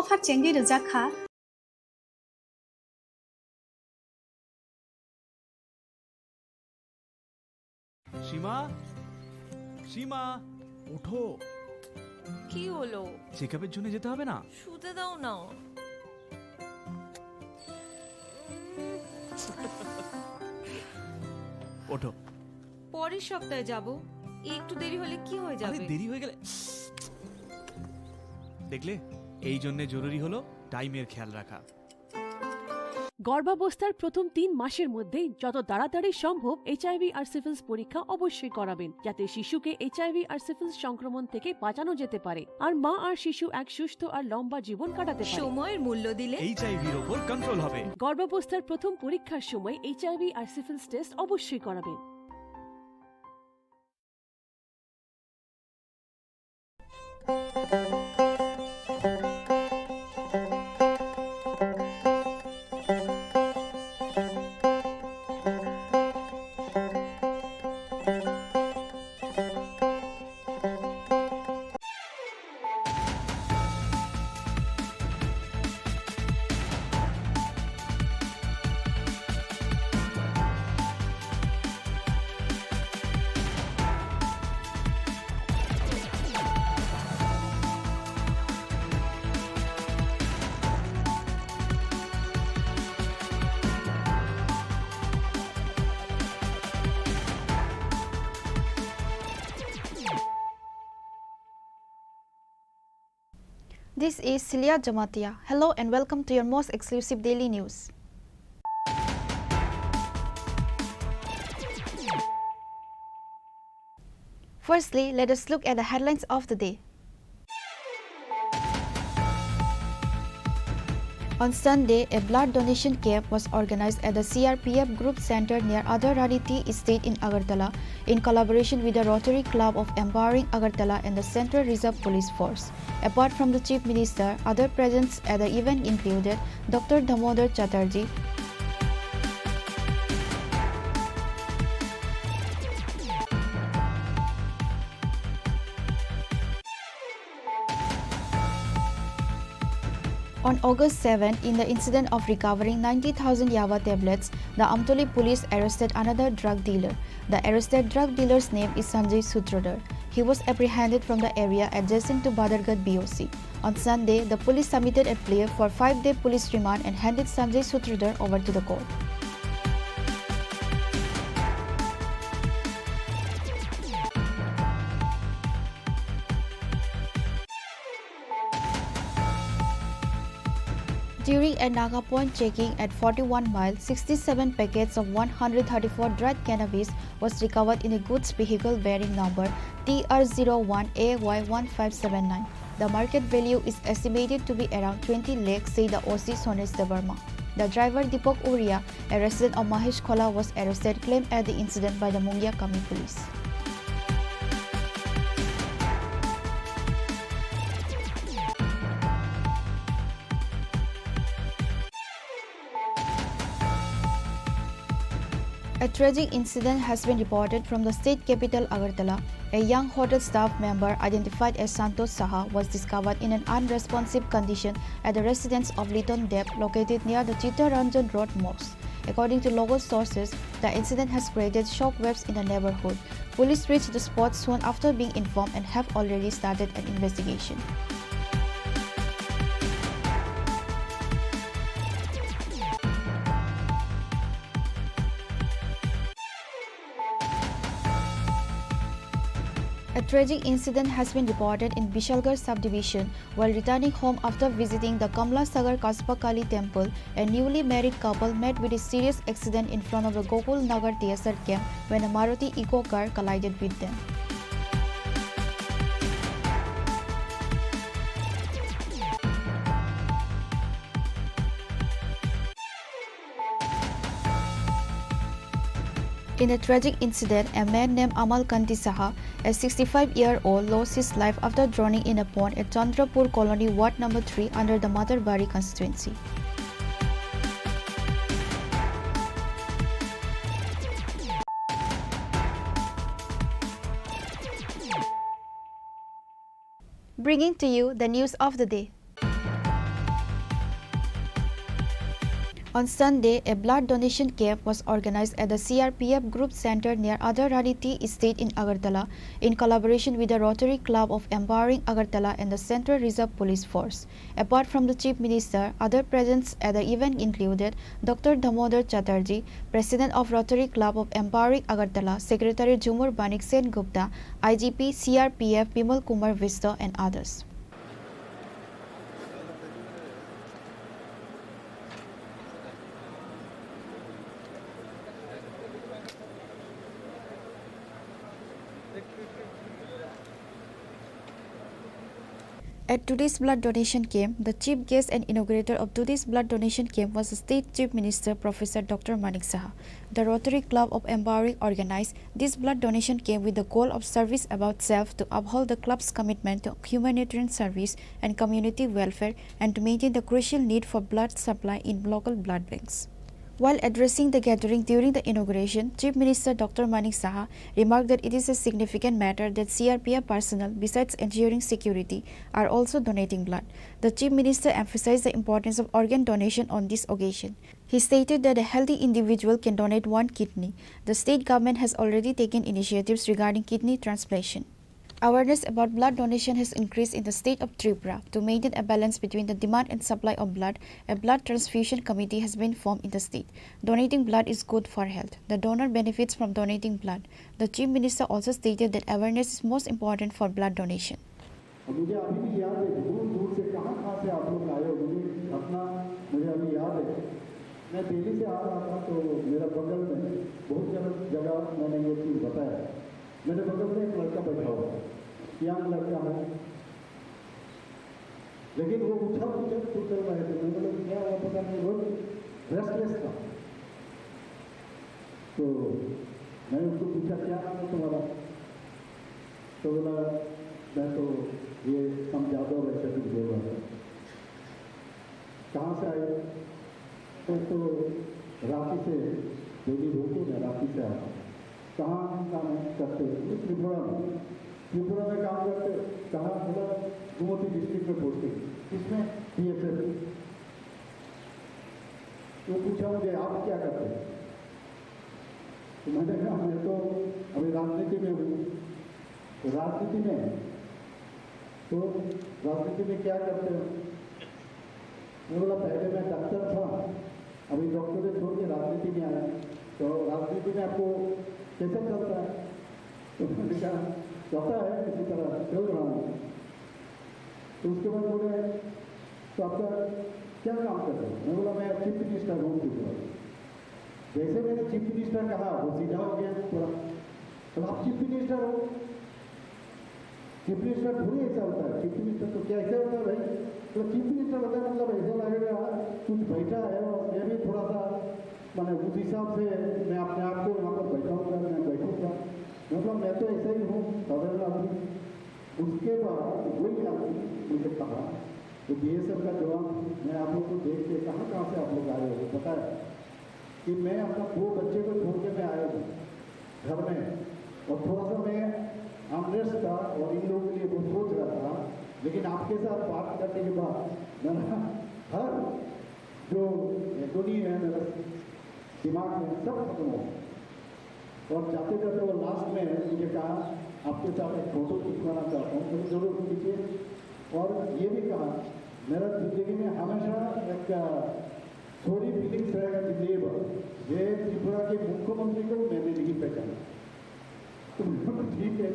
phát triển đi được ra khá. সীমা সীমা ওঠো কি হলো? চেকআপের জন্য যেতে হবে না? শুতে দাও না। ওঠো। পরের সপ্তাহে যাব। একটু দেরি হলে কি হয়ে যাবে? আরে দেরি হয়ে গেলে দেখলে, এই জন্য জরুরি হলো টাইমের খেয়াল রাখা। গর্ভাবস্থার প্রথম 3 মাসের মধ্যেই যত তাড়াতাড়ি সম্ভব এইচআইভি আর সিফিলিস পরীক্ষা অবশ্যই করাবেন, যাতে শিশুকে এইচআইভি আর সিফিলিস সংক্রমণ থেকে বাঁচানো যেতে পারে আর মা আর শিশু এক সুস্থ আর লম্বা জীবন কাটাতে পারে। সময়ের মূল্য দিলে এইচআইভির উপর কন্ট্রোল হবে। গর্ভাবস্থার প্রথম পরীক্ষার সময় এইচআইভি আর সিফিলিস টেস্ট অবশ্যই করাবেন। This is Celia Jamatia. Hello and welcome to your most exclusive daily news. Firstly, let us look at the headlines of the day. On Sunday, a blood donation camp was organized at the CRPF Group Center near Adharani Tea Estate in Agartala in collaboration with the Rotary Club of Empowering Agartala and the Central Reserve Police Force. Apart from the Chief Minister, other presents at the event included Dr. Damodar Chatterjee, On August 7, in the incident of recovering 90,000 Yava tablets, the Amtoli police arrested another drug dealer. The arrested drug dealer's name is Sanjay Sutradhar. He was apprehended from the area adjacent to Badargarh BOC. On Sunday, the police submitted a plea for 5-day police remand and handed Sanjay Sutradhar over to the court. During a Naga Point checking at 41 Mile, 67 packets of 134 dried cannabis was recovered in a goods vehicle bearing number TR01AY1579. The market value is estimated to be around 20 lakhs, said the OC Sonesh Devarma. The driver Deepak Uria, a resident of Mahesh Khola, was arrested, claimed at the incident by the Mungia Kami police. A tragic incident has been reported from the state capital Agartala. A young hotel staff member identified as Santosh Saha was discovered in an unresponsive condition at the residence of Liton Deb located near the Chittaranjan Road Mosque. According to local sources, the incident has created shockwaves in the neighborhood. Police reached the spot soon after being informed and have already started an investigation. A tragic incident has been reported in Bishalgarh subdivision while returning home after visiting the Kamla Sagar Kasba Kali temple. A newly married couple met with a serious accident in front of the Gokul Nagar TSR camp when a Maruti Eco car collided with them. In a tragic incident, a man named Amal Kanti Saha, a 65-year-old, lost his life after drowning in a pond at Chandrapur Colony, Ward number 3 under the Matarbari constituency. Bringing to you the news of the day. On Sunday, a blood donation camp was organized at the CRPF Group Center near Adharariti Estate in Agartala in collaboration with the Rotary Club of Empowering Agartala and the Central Reserve Police Force. Apart from the Chief Minister, other presents at the event included Dr. Damodar Chatterjee, President of Rotary Club of Empowering Agartala, Secretary Jumur Banik Sen Gupta, IGP CRPF Bimal Kumar Vista and others. At today's blood donation camp, the chief guest and inaugurator of today's blood donation camp was the State Chief Minister Professor Dr. Manik Saha. The Rotary Club of Empowering organized this blood donation camp with the goal of service about self to uphold the club's commitment to humanitarian service and community welfare and to maintain the crucial need for blood supply in local blood banks. While addressing the gathering during the inauguration, Chief Minister Dr. Manik Saha remarked that it is a significant matter that CRPF personnel, besides ensuring security, are also donating blood. The Chief Minister emphasized the importance of organ donation on this occasion. He stated that a healthy individual can donate one kidney. The state government has already taken initiatives regarding kidney transplantation. Awareness about blood donation has increased in the state of Tripura. To maintain a balance between the demand and supply of blood, a blood transfusion committee has been formed in the state. Donating blood is good for health. The donor benefits from donating blood. The Chief Minister also stated that awareness is most important for blood donation. मुझे अभी भी याद है दूर दूर से कहाँ से आप लोग आए हो मुझे अभी याद है मैं दिल्ली से आ रहा था तो मेरा बगल में बहुत जगह मैंने ये चीज़ बताया मेरे बगल में एक लड़का बैठा हुआ यंग लड़का है लेकिन वो उछल रहे थे मैंने बोला क्या हुआ पता नहीं वो रेस्टलेस था तो मैंने उसको पूछा क्या नाम है तुम्हारा तो बोला मैं तो ये समझादो वैसे कुछ बोल रहा था कहाँ से आए तो रांची से डेली रोटी मैं रांची से आया कहाँ काम करते त्रिपुरा में काम करते कहाँ बोला गोमती डिस्ट्रिक्ट में पोस्टिंग इसमें PFF तो पूछा मुझे आप क्या करते हैं तो मैंने कहा मैं तो अभी राजनीति में हूँ तो राजनीति में क्या करते हो मैं बोला पहले मैं डॉक्टर था अभी डॉक्टर छोड़ के राजनीति में आया तो राजनीति में आपको कैसे चलता है तो मैंने कहा चलता है इसी तरह चल रहा हूँ तो उसके बाद बोले तो आपका क्या काम करते हो मैं बोला मैं चीफ मिनिस्टर हूँ जैसे मैंने चीफ मिनिस्टर कहा वो सीधा हो गया थोड़ा तो आप चीफ मिनिस्टर हो चीफ मिनिस्टर थोड़ी ऐसा होता है चीफ मिनिस्टर तो क्या ऐसा होता है भाई तो चीफ मिनिस्टर होता है मतलब ऐसा लगेगा कुछ बैठा है और मैं भी थोड़ा सा मैंने उस हिसाब से मैं अपने आप को यहाँ पर बैठाऊँगा मैं बैठूँगा मतलब मैं तो ऐसा ही हूँ साधारण आदमी उसके बाद वही आदमी मुझे कहा तो BSF का जवाब मैं आप लोग को देख के कहाँ से आप लोग आए हो पता है कि मैं अपना 2 बच्चे को छोड़ के मैं आया हूँ घर में और थोड़ा सा मैं अनरेस्ट था और इन लोगों के लिए वो सोच रहा था लेकिन आपके साथ बात करने के बाद मेरा हर जो एटोनी है मेरा दिमाग में सब खत्म हो और जाते जाते वो लास्ट में मुझे कहा आपके साथ एक फोटो खिंचवाना चाहता हूँ तो जरूर खींचिए और ये भी कहा मेरा जिंदगी में हमेशा एक थोड़ी फीलिंग्स रहेगा कि ये त्रिपुरा के मुख्यमंत्री को मैंने नहीं पहचाना तो ठीक है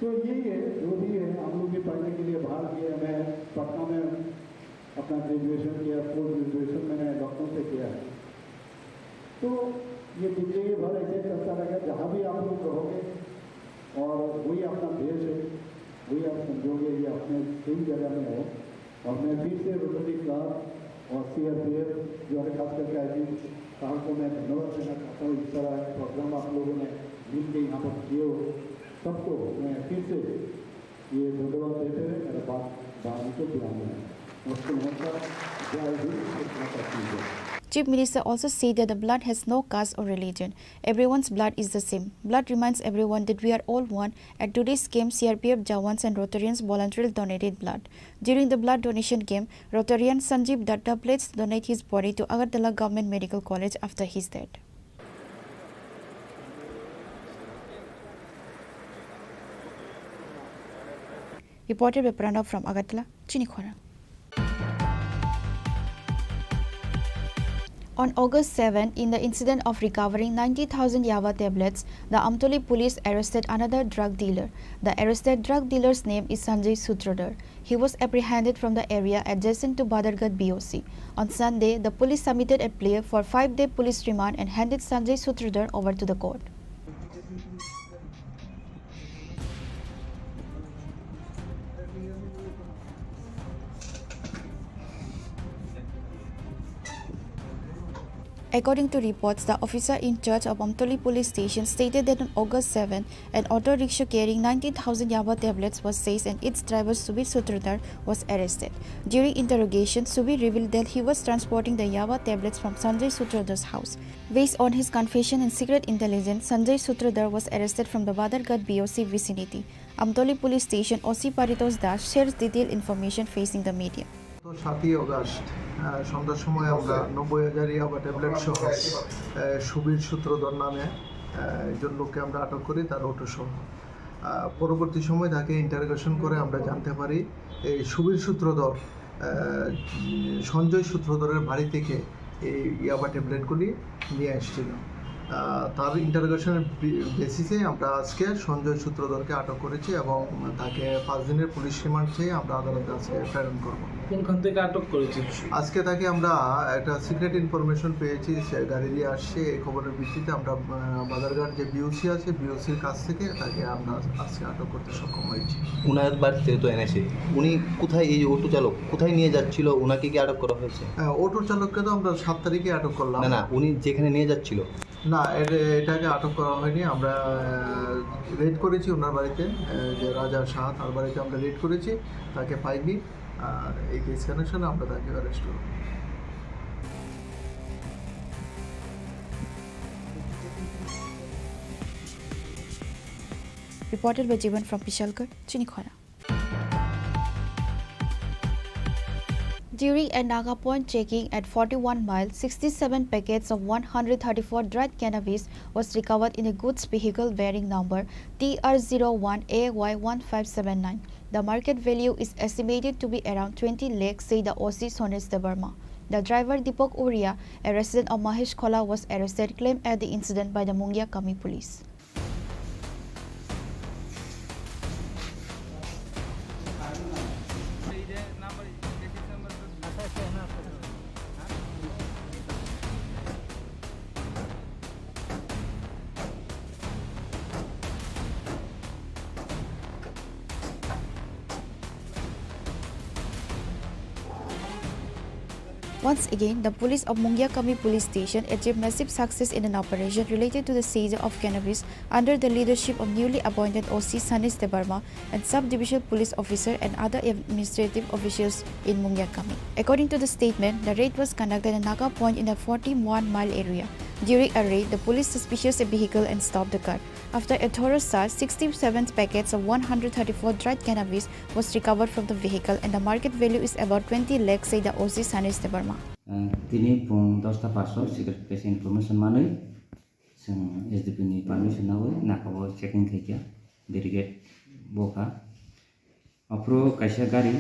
तो यही है जो भी है हम लोग भी पढ़ने के लिए बाहर गए मैं पटना में अपना ग्रेजुएशन किया पोस्ट ग्रेजुएशन मैंने डॉक्टर से किया है तो ये जिंदगी भर ऐसे चलता रहेगा जहाँ भी आप लोग रहोगे और वही अपना देश है वही आप समझोगे ये अपने सही जगह में हो और मैं फिर से रोटरी क्लब और CRPF जो है खास करके आयोजित साहब को मैं धन्यवाद देना चाहता हूँ इस तरह प्रोग्राम आप लोगों ने मिल के यहाँ पर किए हो सबको मैं फिर से ये धन्यवाद देते हुए मेरा बात को बुलाना है उसको नमस्कार जय Hind. Chief Minister also said that the blood has no caste or religion. Everyone's blood is the same. Blood reminds everyone that we are all one. At today's camp, CRPF Jawans and Rotarians voluntarily donated blood. During the blood donation camp, Rotarian Sanjeev Datta pledged to donate his body to Agartala Government Medical College after his death. Reported by Pranav from Agartala, Chini Khorang. On August 7, in the incident of recovering 90,000 Yava tablets, the Amtoli police arrested another drug dealer. The arrested drug dealer's name is Sanjay Sutradhar. He was apprehended from the area adjacent to Badargarh BOC. On Sunday, the police submitted a plea for 5-day police remand and handed Sanjay Sutradhar over to the court. According to reports, the officer in charge of Amtoli police station stated that on August 7, an auto rickshaw carrying 90,000 Yaba tablets was seized and its driver Subir Sutradhar was arrested. During interrogation, Subir revealed that he was transporting the Yaba tablets from Sanjay Sutradhar's house. Based on his confession and secret intelligence, Sanjay Sutradhar was arrested from the Badargarh BOC vicinity. Amtoli police station OC Paritos Das shares detailed information facing the media. 7 August সন্ধ্যার সময় আমরা 90,000 ইয়াবা tablet সহ সুবীর সূত্রধর নামে একজন লোককে আমরা আটক করি তার অটো সহ পরবর্তী সময় তাকে ইন্টারোগেশন করে আমরা জানতে পারি এই সুবীর সূত্রধর সঞ্জয় সূত্রধরের বাড়ি থেকে এই ইয়াবা ট্যাবলেটগুলি নিয়ে আসছিল তার ইন্টারোগেশনের বেসিসে আমরা আজকে সঞ্জয় সূত্রধরকে আটক করেছি এবং তাকে 5 দিনের পুলিশ রিমান্ড চেয়ে আমরা আদালতে আজকে প্রেরণ করব। কোনখান থেকে আটক করেছি? আজকে তাকে আমরা একটা সিক্রেট ইনফরমেশন পেয়েছি, সে গাড়ি দিয়ে আসছে। এই খবরের ভিত্তিতে আমরা বাজারঘাট যে বিওসি আছে বিওসির কাছ থেকে তাকে আমরা আজকে আটক করতে সক্ষম হয়েছি। উনার বাড়িতে তো এনেছে, উনি কোথায়, এই অটো চালক কোথায় নিয়ে যাচ্ছিল, ওনাকে কি আটক করা হয়েছে? হ্যাঁ, অটো চালককে তো আমরা 7 তারিখে আটক করলাম। না, উনি যেখানে নিয়ে যাচ্ছিল না, এটাকে আটক করা হয়নি। আমরা রেড করেছি ওনার বাড়িতে, যে রাজা শাহ তার বাড়িতে আমরা রেড করেছি, তাকে পাইনি। আর এই কেস কানেকশনে আমরা তাকে অ্যারেস্ট করব। Reported by Jivan from Pishalgarh, Chini Khorang. During a Naga point checking at 41 Mile, 67 packets of 134 dried cannabis was recovered in a goods vehicle bearing number TR01AY1579. The market value is estimated to be around 20 lakhs, said the OC Sones Debarma. The driver Deepak Uria, a resident of Mahesh Khola, was arrested, claimed at the incident by the Mungia Kami police. Once again, the police of Mungia Kami police station achieved massive success in an operation related to the seizure of cannabis under the leadership of newly appointed OC Sanis Debarma and sub-division police officer and other administrative officials in Mungia Kami. According to the statement, the raid was conducted at Naga Point in the 41 Mile area. During a raid, the police suspicious a vehicle and stopped the car. After a thorough search, 67 packets of 134 dried cannabis was recovered from the vehicle and the market value is about 20 lakhs, said the OC Sanis Debarma. Tini pung 10:05 secret press information manui sing SDP ni permission nawe nakabo checking kaikia delegate boka apro kaisa gari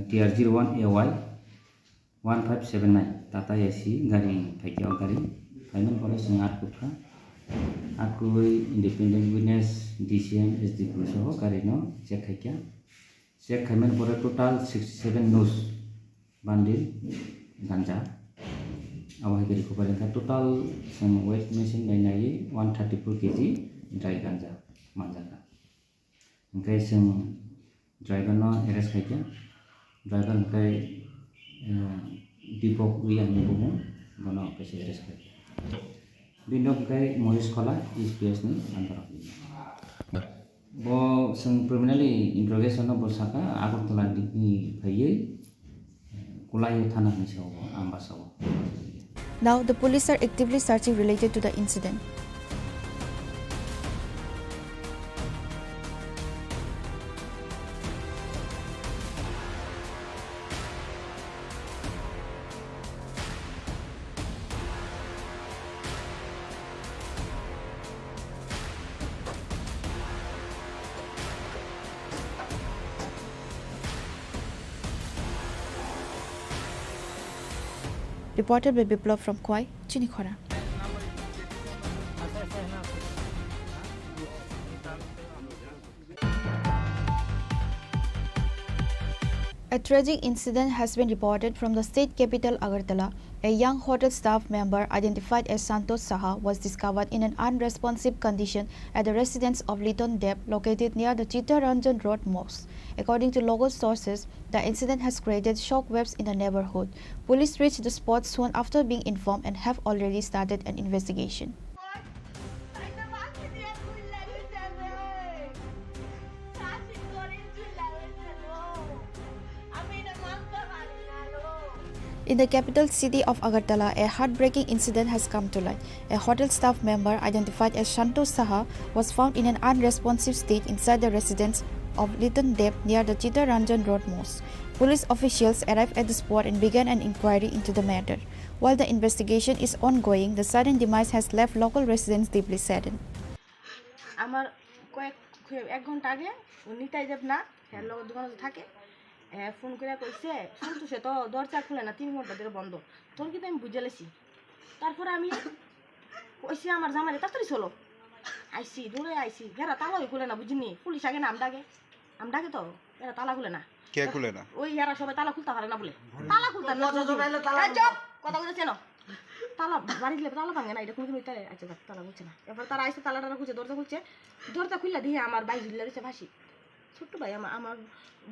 TR01AY 1579 Tata AC gari kaikia gari payment pore sing atkutra akui independent witness DCM SDP soho gari no check kaikia check payment pore total 67 nose bundle ganja awal dari kuparan total sem weight machine dan lagi 134 kg dry ganja manjaka engkai sem driver no arrest kaiya driver engkai Deepak Uria ni bomo bono kaise arrest kaiya bino engkai Mahesh Khola SPS ni antara bo sem preliminary interrogation no bosaka Agartala ni phaiye Kulai Thana ni sawo amba sawo Now, the police are actively searching related to the incident. Reported by Biplav from Khoi, Chini Khorang. A tragic incident has been reported from the state capital Agartala. A young hotel staff member identified as Santosh Saha was discovered in an unresponsive condition at the residence of Liton Deb located near the Chittaranjan Road Mosque. According to local sources, the incident has created shockwaves in the neighborhood. Police reached the spot soon after being informed and have already started an investigation. In the capital city of Agartala, a heartbreaking incident has come to light. A hotel staff member identified as Santosh Saha was found in an unresponsive state inside the residence of Liton Deb near the Chittaranjan Road Mosque. Police officials arrived at the spot and began an inquiry into the matter. While the investigation is ongoing, the sudden demise has left local residents deeply saddened. আমার এক ঘন্টা আগে নিতাই দেব না এর লোক দোকানে থাকে phone করে কইছে সন্তোষে তো দরজা খুলে না 3 ঘন্টা ধরে বন্ধ তোর কিন্তু আমি বুঝে লেছি তারপর আমি কইছি আমার জামাই তাড়াতাড়ি চলো আইছি দূরে আইছি হেরা তালাই খুলে না বুঝিনি পুলিশ আগে নাম ডাকে তো এরা তালা খুলে না কে খুলে না ওই এরা সবাই তালা খুলতে পারে না বলে তালা খুলতে না কথা বলছে না তালা বাড়ি গেলে তালা ভাঙে না এটা কোনো তালা আচ্ছা তালা খুলছে না এবার তারা আইসে তালাটা খুলছে দরজা খুললে দিয়ে আমার ভাই ঝুলে রয়েছে ভাসি ছোট্ট ভাই আমার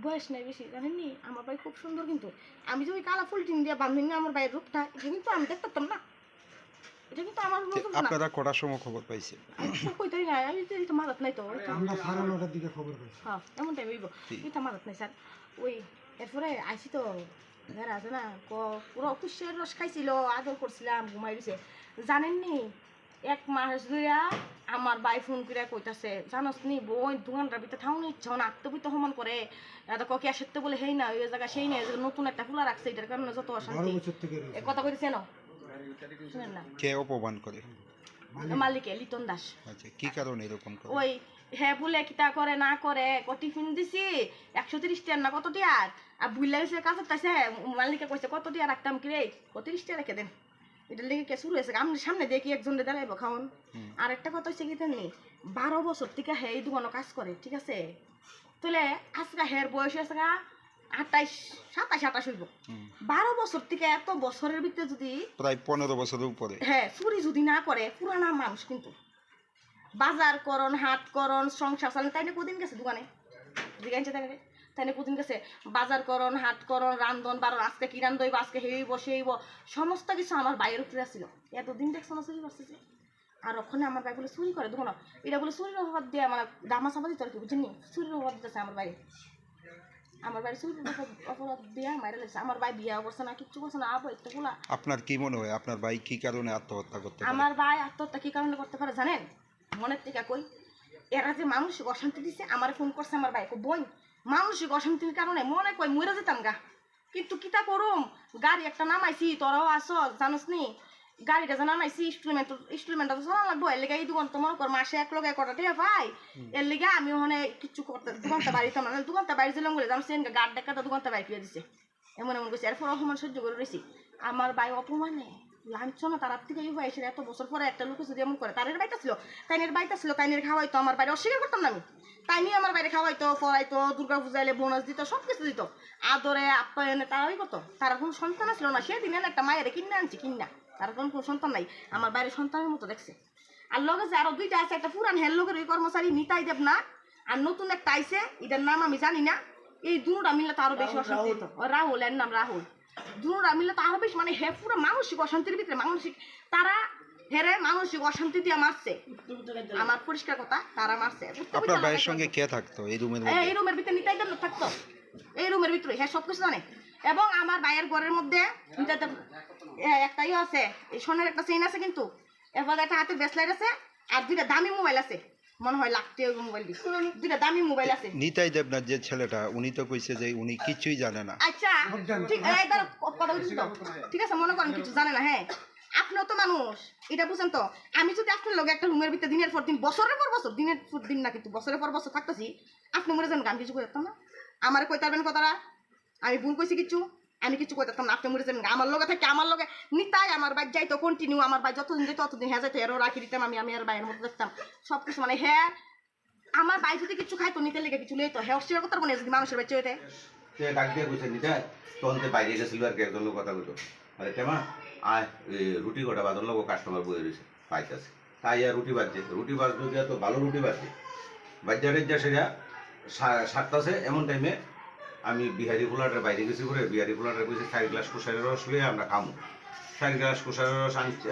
বয়স নাই বেশি জানেননি আমার ভাই খুব সুন্দর কিন্তু আমি যে ওই কালা ফুল টিন দিয়ে বাঁধি না আমার ভাইয়ের রূপটা এটা কিন্তু আমি দেখতাম না এটা কিন্তু আমার আপনারা কটার সময় খবর পাইছেন কইতাই না আমি তো মারাত নাই তো আমরা 9:30 দিকে খবর পাইছি হ্যাঁ এমন টাইম হইব এটা মারাত নাই স্যার ওই এরপরে আইছি তো ঘরে আছে না পুরো কুশের রস খাইছিল আদর করছিলাম ঘুমাই দিছে জানেননি 1 মাস ধরে আমার ভাই ফোন করে কইতাছে জানোস নি বই দোকানটার ভিতরে থাউনি ইচ্ছা না আত্মবিত সমান করে এটা ককে আসতে বলে হেই না ওই জায়গা সেই না নতুন একটা ফুলা রাখছে এটার কারণে যত অশান্তি কথা কইতেছে না শুনেন না কে অপমান করে মালিকে লিটন দাস আচ্ছা কি কারণে এরকম করে ওই হ্যাঁ বলে কিতা করে না করে টিফিন দিছি 130 টাকা না কত টিয়ার আর বুইলা গেছে কাছে তাইছে মালিকে কইছে কত টিয়া রাখতাম কি রে 30 টাকা রেখে দেন এটা লেগে কে শুরু হয়েছে আমি সামনে দেখি একজন দাঁড়াইব খাওন আর একটা কথা হচ্ছে কি জানি 12 বছর থেকে হে এই দোকানে কাজ করে ঠিক আছে তাহলে আজকে হের বয়স আছে 28 27 হইব 12 বছর থেকে এত বছরের ভিতরে যদি প্রায় 15 বছরের উপরে হ্যাঁ চুরি যদি না করে পুরানা মানুষ কিন্তু বাজার করন হাট করন সংসার চালান তাই না কদিন গেছে দোকানে জিগাইছে তাই না কদিন গেছে বাজার করন হাট করন রান্ধন বারণ আজকে কি রান্ধইব আজকে হেইব সেইব সমস্ত কিছু আমার বাইরের উপরে ছিল এতদিন দেখছো না চুরি করতেছে আর ওখানে আমার ভাই বলে চুরি করে দোকান এটা বলে চুরির অভাব দিয়ে আমার দামা চাপা দিতে আর কি বুঝিনি চুরির অভাব দিতেছে আমার বাইরে চুরির অপরাধ দিয়ে মাইরে লাগছে আমার ভাই বিয়া করছে না কিচ্ছু করছে না আবো একটা গুলা আপনার কি মনে হয় আপনার ভাই কি কারণে আত্মহত্যা করতে পারে আমার ভাই আত্মহত্যা কি কারণে করতে পারে জানেন মনের থেকে কই এরা যে মানসিক অশান্তি দিছে আমার ফোন করছে আমার ভাই বোন মানসিক অশান্তির কারণে মনে কই মরে যেতাম গা কিন্তু কিতা করুম গাড়ি একটা নামাইছি তোরাও আসো জানোস নি গাড়িটা যে নামাইছি ইনস্টলমেন্টটা তো চালা লাগবো এর লেগে এই দোকান তোমার কর মাসে 1 লগে কটা টাকা পাই এর লেগে আমি ওখানে কিচ্ছু করতে দোকানটা বাড়িতাম না দোকানটা বাড়ি ছিলাম বলে জানছি গাড় ডাকাটা দোকানটা বাড়ি পেয়ে দিছে এমন কইছে এরপর অপমান সহ্য করে রয়েছি আমার ভাই অপমানে লাঞ্ছনা তার থেকে এই হয়েছে এত বছর পরে একটা লোক যদি এমন করে তাদের বাইতা ছিল তাইনের খাওয়াইতো আমার বাইরে অস্বীকার করতাম না আমি তাই নিয়ে আমার বাইরে খাওয়াইতো পড়াইতো দুর্গা পূজাইলে বোনাস দিত সব কিছু দিত আদরে আপ্যায়নে তারাই কত তার কোনো সন্তান ছিল না সেদিন একটা মায়ের কিনে আনছি কিনা তার কোনো সন্তান নাই আমার বাইরে সন্তানের মতো দেখছে আর লগে যে আরো 2টা আছে একটা পুরান হেল লোকের ওই কর্মচারী নিতাই দেব না আর নতুন একটা আইছে এটার নাম আমি জানি না এই দুটা মিলে তো আরো বেশি অশান্তি রাহুল এর নাম রাহুল দুটা মিলে তো আরো বেশি মানে হে পুরো মানসিক অশান্তির ভিতরে মানসিক তারা হেরে মানসিক অশান্তি দিয়ে মারছে আমার পরিষ্কার কথা তারা মারছে আপনার ভাইয়ের সঙ্গে কে থাকতো এই রুমের মধ্যে এই রুমের ভিতরে নিতাই দেব থাকতো এই রুমের ভিতরে হ্যাঁ সব কিছু জানে এবং আমার ভাইয়ের ঘরের মধ্যে একটাই আছে, এই সোনার একটা চেইন আছে, কিন্তু এবার একটা হাতে ব্রেসলেট আছে আর দুইটা দামি মোবাইল আছে, মনে হয় লাখ টাকা মোবাইল দিচ্ছে, দুইটা দামি মোবাইল আছে। নিতাই দেবনাথ যে ছেলেটা, উনি তো কইছে যে উনি কিছুই জানে না। আচ্ছা ঠিক কথা বলছি তো, ঠিক আছে, মনে করেন কিছু জানে না। হ্যাঁ, আপনিও তো মানুষ, এটা বুঝেন তো। আমি যদি আপনার লগে একটা রুমের ভিতরে দিনের পর দিন, বছরের পর বছর, দিনের পর দিন না কিন্তু বছরের পর বছর থাকতেছি, আপনি মরে যাবেন, আমি কিছু করতাম না? আমার কইতে পারবেন কথাটা? আমি ভুল কইছি কিছু? আমি কিছু করতাম না, আপনি মরে যাবেন। আমার লগে থাকে, আমার লগে নিতাই আমার বাইক যাইতো কন্টিনিউ, আমার বাইক যতদিন যাইতো ততদিন হ্যাঁ যাইতো, এরও রাখি দিতাম আমি, আর বাইরের মধ্যে দেখতাম সব কিছু। মানে হ্যাঁ, আমার বাইক যদি কিছু খাইতো, নিতে লেগে কিছু লইতো, হ্যাঁ অস্বীকার করতে পারবো না যদি মানুষের বাচ্চা হইতে। ডাক দিয়ে কইছে নিতাই, তখন বাইরে গেছিল আর কি, একজন লোক কথা কইতো, আরে তেমা আয় রুটি কটা বাদন লোক কাস্টমার বয়ে রয়েছে পাইতেছে, তাই আর রুটি বাজছে, রুটি বাজলো গিয়া তো ভালো রুটি বাজছে, বাজ্যা রেজ্জা সেরা সারতাছে। এমন টাইমে আমি বিহারি পোলাটের বাইরে গেছি, করে বিহারি পোলাটের কইছি 4 গ্লাস কুসারের রস লইয়ে আমরা খামো। 4 গ্লাস কুসারের রস আনছে,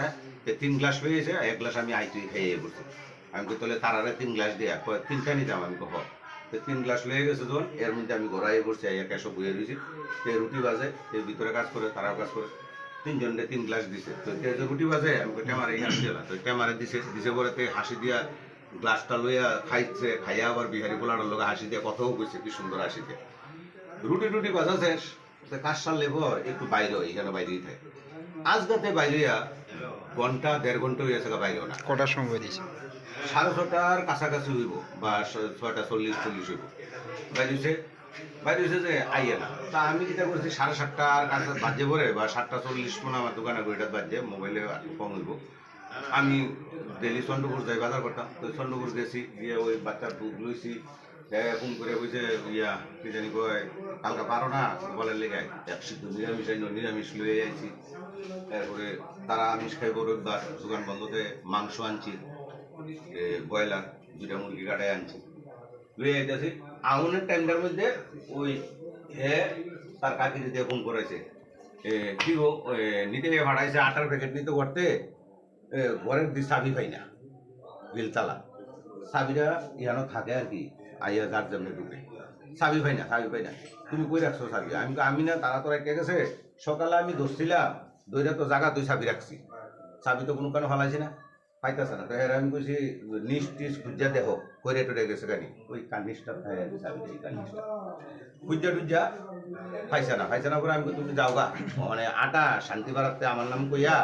3 গ্লাস লয়ে এসে 1 গ্লাস আমি আইতুই খাইয়ে পড়ছি। আমি কই তাহলে তারারে 3 গ্লাস দেয়া, 3টা নিতাম। আমি কহ 3 গ্লাস লয়ে গেছে যখন, এর মধ্যে আমি ঘোরাই পড়ছি, আইয়া ক্যাশো বইয়ে রয়েছি। সে রুটি বাজে, সে ভিতরে কাজ করে, তারাও কাজ করে, 3 জনকে 3 গ্লাস দিছে। তো যে রুটি বাজে আমি টেমারে এখানে দিলাম, তো টেমারে দিছে পরে হাসি দিয়া গ্লাসটা লইয়া খাইছে, খাইয়া আবার বিহারি পোলাটার লোক হাসি দিয়ে কথাও কইছে, কি সুন্দর হাসি দিয়ে। রুটি বাজা শেষ, কাজ সারলে পর একটু বাইরে এখানে বাইরেই থাকে। আজগাতে বাইরে ঘন্টা 1.5 ঘন্টা হয়েছে বাইরেও না। কটার সময় দিয়েছে? 6:30টার কাছাকাছি হইব, বা 6:40-40 হইব। বাইরে হয়েছে যে আইয়ে না। তা আমি যেটা করছি 7:30টার কাছে বাজে পরে, বা 7:40 মনে আমার দোকানে বইটা বাজে, মোবাইলে কম হইব। আমি ডেলি চন্দ্রপুর যাই বাজার করতাম, তো চন্দ্রপুর গেছি, গিয়ে ওই বাচ্চার দুধ লইছি, ফোন করে কইছে ইয়া কি জানি কয় কালকে পারো না বলের লেগে, এক সিদ্ধ নিরামিষ লয়ে আইছি। তারপরে তারা আমিষ খাইব রোববার, দোকান বন্ধতে মাংস আনছি, ব্রয়লার 2টা মুরগি কাটায় আনছি, লয়ে আইতেছি। আউনের টাইমটার মধ্যে ওই তার কাকি দিয়ে ফোন করেছে, কি গো নিতে ভাড়াইছে আটার প্যাকেট নিতে করতে, ঘরের দি চাবি পাই না, বেলতালা চাবিটা ইয়ানো থাকে আর কি, আইয়া যার জন্য ঢুকে, চাবি পাই না, তুমি কই রাখছো চাবি? আমি না, তারা তো রেখে গেছে, সকালে আমি ধরছিলাম, দইটা তো জায়গা তুই চাবি রাখছি, চাবি তো কোনো কারণে ফালাইছি না, পাইতেছে না। তো এর আমি কইছি নিচ টিস খুঁজা দেখো, কইরে টুরে গেছে গাড়ি, ওই কার্নিশটা চাবি, এই কার্নিশটা খুঁজা টুজা পাইছে না করে আমি তুমি যাও গা, মানে আটা শান্তি বাড়াতে আমার নাম কইয়া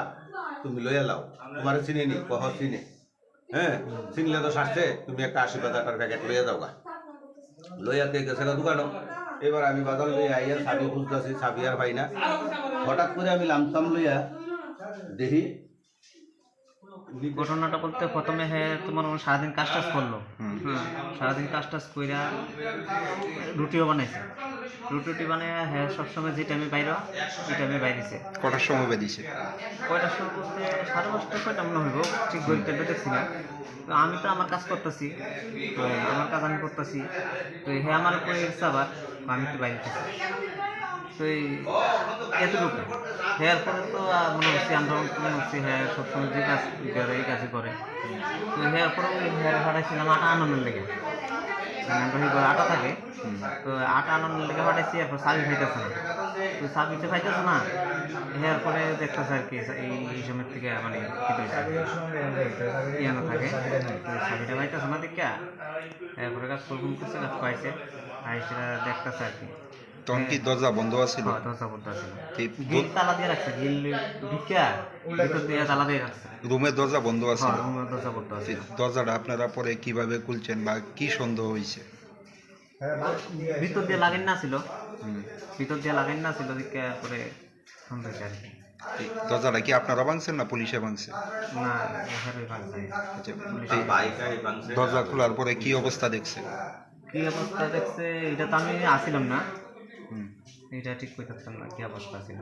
তুমি লইয়া লাও, তোমার চিনি নি, কহ চিনে, হ্যাঁ চিনলে তো শাসছে, তুমি একটা 80 টাকার প্যাকেট লইয়া যাও গা, লইয়াতে গেছে গা দোকানো। এবার আমি বাজার লইয়া আইয়া চাবি খুঁজতেছি, চাবি আর পাই না। হঠাৎ করে আমি লামতাম লইয়া দেখি ঘটনাটা বলতে প্রথমে হ্যাঁ তোমার সারাদিন কাজ টাজ করলো, সারাদিন কাজ টাজ কইরা রুটিও বানাইছে, রুটি বানায় হ্যাঁ সবসময় যে টাইমে বাইরে ওই টাইমে বাইরেছে। কটার সময় বেরিয়েছে? কয়টার সময় বলতে 5:30 কয়টা মনে হইব, ঠিক গরিবটা দেখছি না। তো আমি তো আমার কাজ করতেছি, তো আমার কাজ আমি করতেছি, তো হ্যাঁ আমার করে গেছে, আবার আমি তো বাইরে তো এতটুকু। হ্যাঁ পরে তো মনে হচ্ছে আন্দোলন মনে হচ্ছে হ্যাঁ সবসময় যে কাজ করে এই কাজই করে। তো হ্যাঁ পরে হ্যাঁ হারাইছিলাম আটা আনন্দের লেগে, আটা থাকে, তো আটা আনন্দের লেগে পাঠাইছি। এরপর চাবি খাইতেছে না, তো চাবিতে খাইতেছে না, হ্যাঁ পরে দেখতেছে আর কি এই সময় থেকে মানে ইয়ানো থাকে, তো চাবিটা খাইতেছে না দেখা, এরপরে কাজ ফোন করছে, কাজ পাইছে, আইসা দেখতেছে আর কি। তখন কি দরজা বন্ধ আছিল? দরজা বন্ধ আছিল, গিল তালা দিয়ে রাখছে, গিল ঢুকিয়া ভিতর দিয়ে তালা দিয়ে রাখছে। রুমের দরজা বন্ধ আছিল? রুমের দরজা বন্ধ আছিল। দরজাটা আপনারা পরে কিভাবে খুলছেন বা কি সন্দেহ হয়েছে? ভিতর দিয়ে লাগাই না ছিল, ভিতর দিয়ে লাগাই না ছিল, দিকে পরে সন্দেহ আর কি। দরজাটা কি আপনারা ভাঙছেন না পুলিশে ভাঙছে? না, এখানে ভাঙছে। দরজা খোলার পরে কি অবস্থা দেখছে? কি অবস্থা দেখছে এটা তো আমি আসিলাম না, এটা ঠিক কইতে পারতাম না কি অবস্থা ছিল।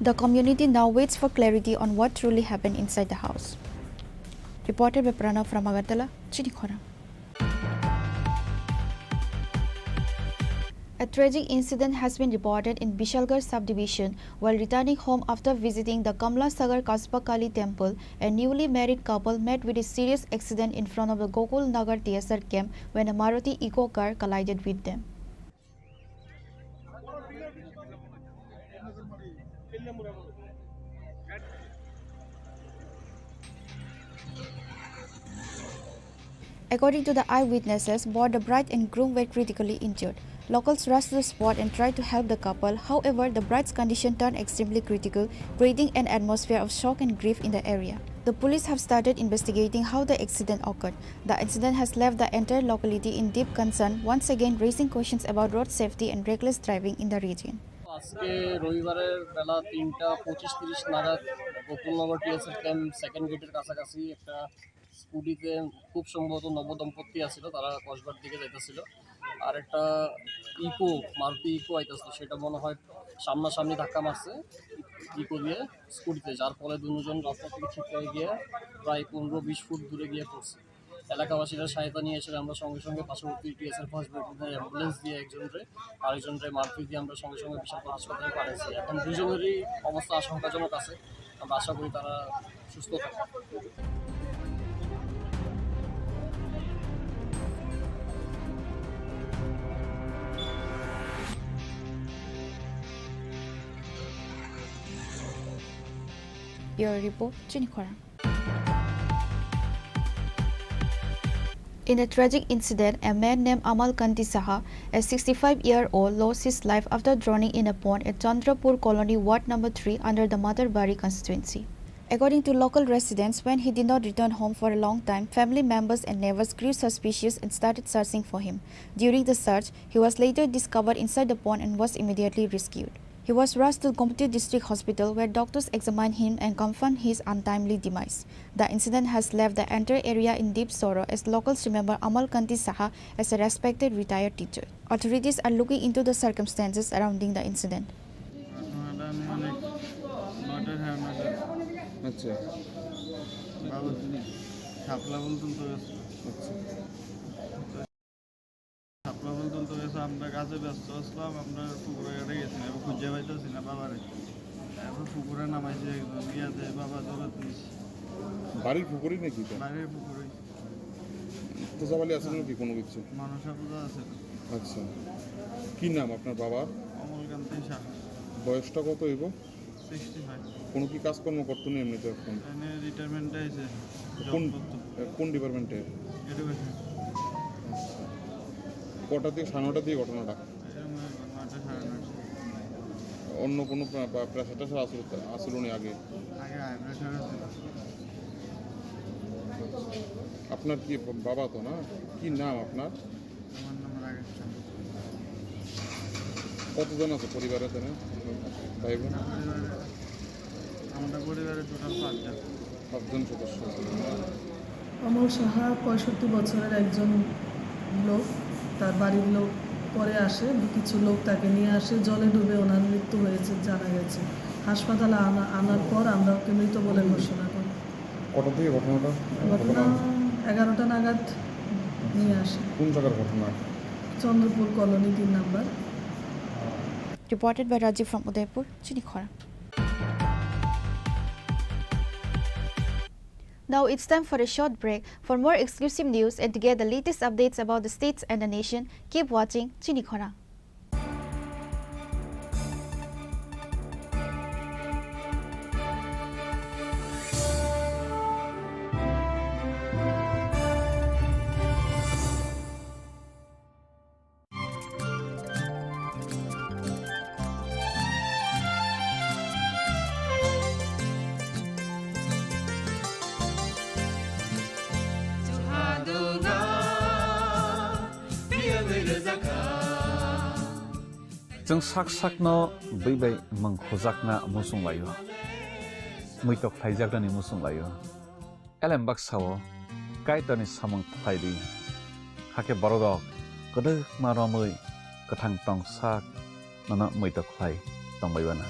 The community now waits for clarity on what truly happened inside the house. Reported by Pranav from Agartala, Chini Khorang. A tragic incident has been reported in Bishalgarh subdivision while returning home after visiting the Kamla Sagar Kasba Kali temple. A newly married couple met with a serious accident in front of the Gokul Nagar TSR camp when a Maruti eco car collided with them. According to the eyewitnesses, both the bride and groom were critically injured. Locals rushed to the spot and tried to help the couple. However, the bride's condition turned extremely critical, creating an atmosphere of shock and grief in the area. The police have started investigating how the accident occurred. The incident has left the entire locality in deep concern, once again raising questions about road safety and reckless driving in the region. আজকে রবিবারের বেলা 3:25-30 নাগাদ Gokulnagar TSF camp second গেটের কাছাকাছি একটা স্কুটিতে খুব সম্ভবত নবদম্পতি আছিল, তারা কসবার দিকে যাইতেছিল। আর একটা ইকো মারুতি ইকো আইতেছিল, সেটা মনে হয় সামনাসামনি ধাক্কা মারছে ইকো দিয়ে স্কুটিতে, যার ফলে দুজন রাস্তা থেকে ছিটকে গিয়ে প্রায় 15-20 ফুট দূরে গিয়ে পড়ছে। এলাকাবাসীরা সহায়তা নিয়ে এসে আমরা সঙ্গে সঙ্গে পার্শ্ববর্তী টিএসএফ হসপিটালে অ্যাম্বুলেন্স দিয়ে একজনরে আরেকজনরে মারুতি দিয়ে আমরা সঙ্গে সঙ্গে বিশালপুর হাসপাতালে পাঠিয়েছি। এখন দুজনেরই অবস্থা আশঙ্কাজনক আছে, আমরা আশা করি তারা সুস্থ থাকে। Your report, Chini Khorang. In a tragic incident, a man named Amal Kanti Saha, a 65-year-old, lost his life after drowning in a pond at Chandrapur Colony, Ward number 3, under the Matarbari constituency. According to local residents, when he did not return home for a long time, family members and neighbors grew suspicious and started searching for him. During the search, he was later discovered inside the pond and was immediately rescued. He was rushed to Gomti District Hospital, where doctors examined him and confirmed his untimely demise. The incident has left the entire area in deep sorrow, as locals remember Amal Kanti Saha as a respected retired teacher. Authorities are looking into the circumstances surrounding the incident. আমরা কাজে ব্যস্ত আসলাম, আপনার পুকুরে গেছি না, খুঁজে পাইতেছি না বাবারে। এখন পুকুরে নামাইছে একজন ইয়াতে, বাবা জলে তুলছি। বাড়ির পুকুরই নাকি? বাড়ির পুকুরই। পূজাবালি আছে নাকি কোনো কিছু? মনসা পূজা আছে। আচ্ছা, কি নাম আপনার বাবার? অমলকান্তি সাহা। বয়সটা কত হইব? 65। কোনো কি কাজকর্ম করতো না এমনিতে? এখন রিটায়ারমেন্ট হয়েছে। কোন ডিপার্টমেন্টে? এডুকেশন। কটা থেকে 9:30 দিয়ে ঘটনাটা? অন্য কোনো প্রেশার টেশার আসল উনি আগে? আপনার কি বাবা তো না? কি নাম আপনার? কতজন আছে পরিবারে? ভাই বোন? আমাদের পরিবারে টোটাল 5 জন সদস্য। অমল সাহা 65 বছরের একজন লোক। তার বাড়ির লোক পরে আসে, কিছু লোক তাকে নিয়ে আসে, জলে ডুবে ওনার মৃত্যু হয়েছে জানা গেছে। হাসপাতালে আনার পর আমরা ওকে মৃত বলে ঘোষণা করি। কটা থেকে ঘটনাটা? ঘটনা 11টা নাগাদ নিয়ে আসে। কোন জায়গার ঘটনা? Chandrapur colony 3 number. Reported by Rajiv from Udaipur, Chini Khorang. Now it's time for a short break. For more exclusive news and to get the latest updates about the states and the nation, keep watching Chini Khorang. जों साक साकनो बैबाय मंखजाकना मुसुं लायो मैतक थाइजाकनि मुसुं लायो एलेम बाक्साओ कायतानि सामं थाइरि हाके बरगक गदो मारमै गथां टं साक नना मैतक Thai तंबायबाना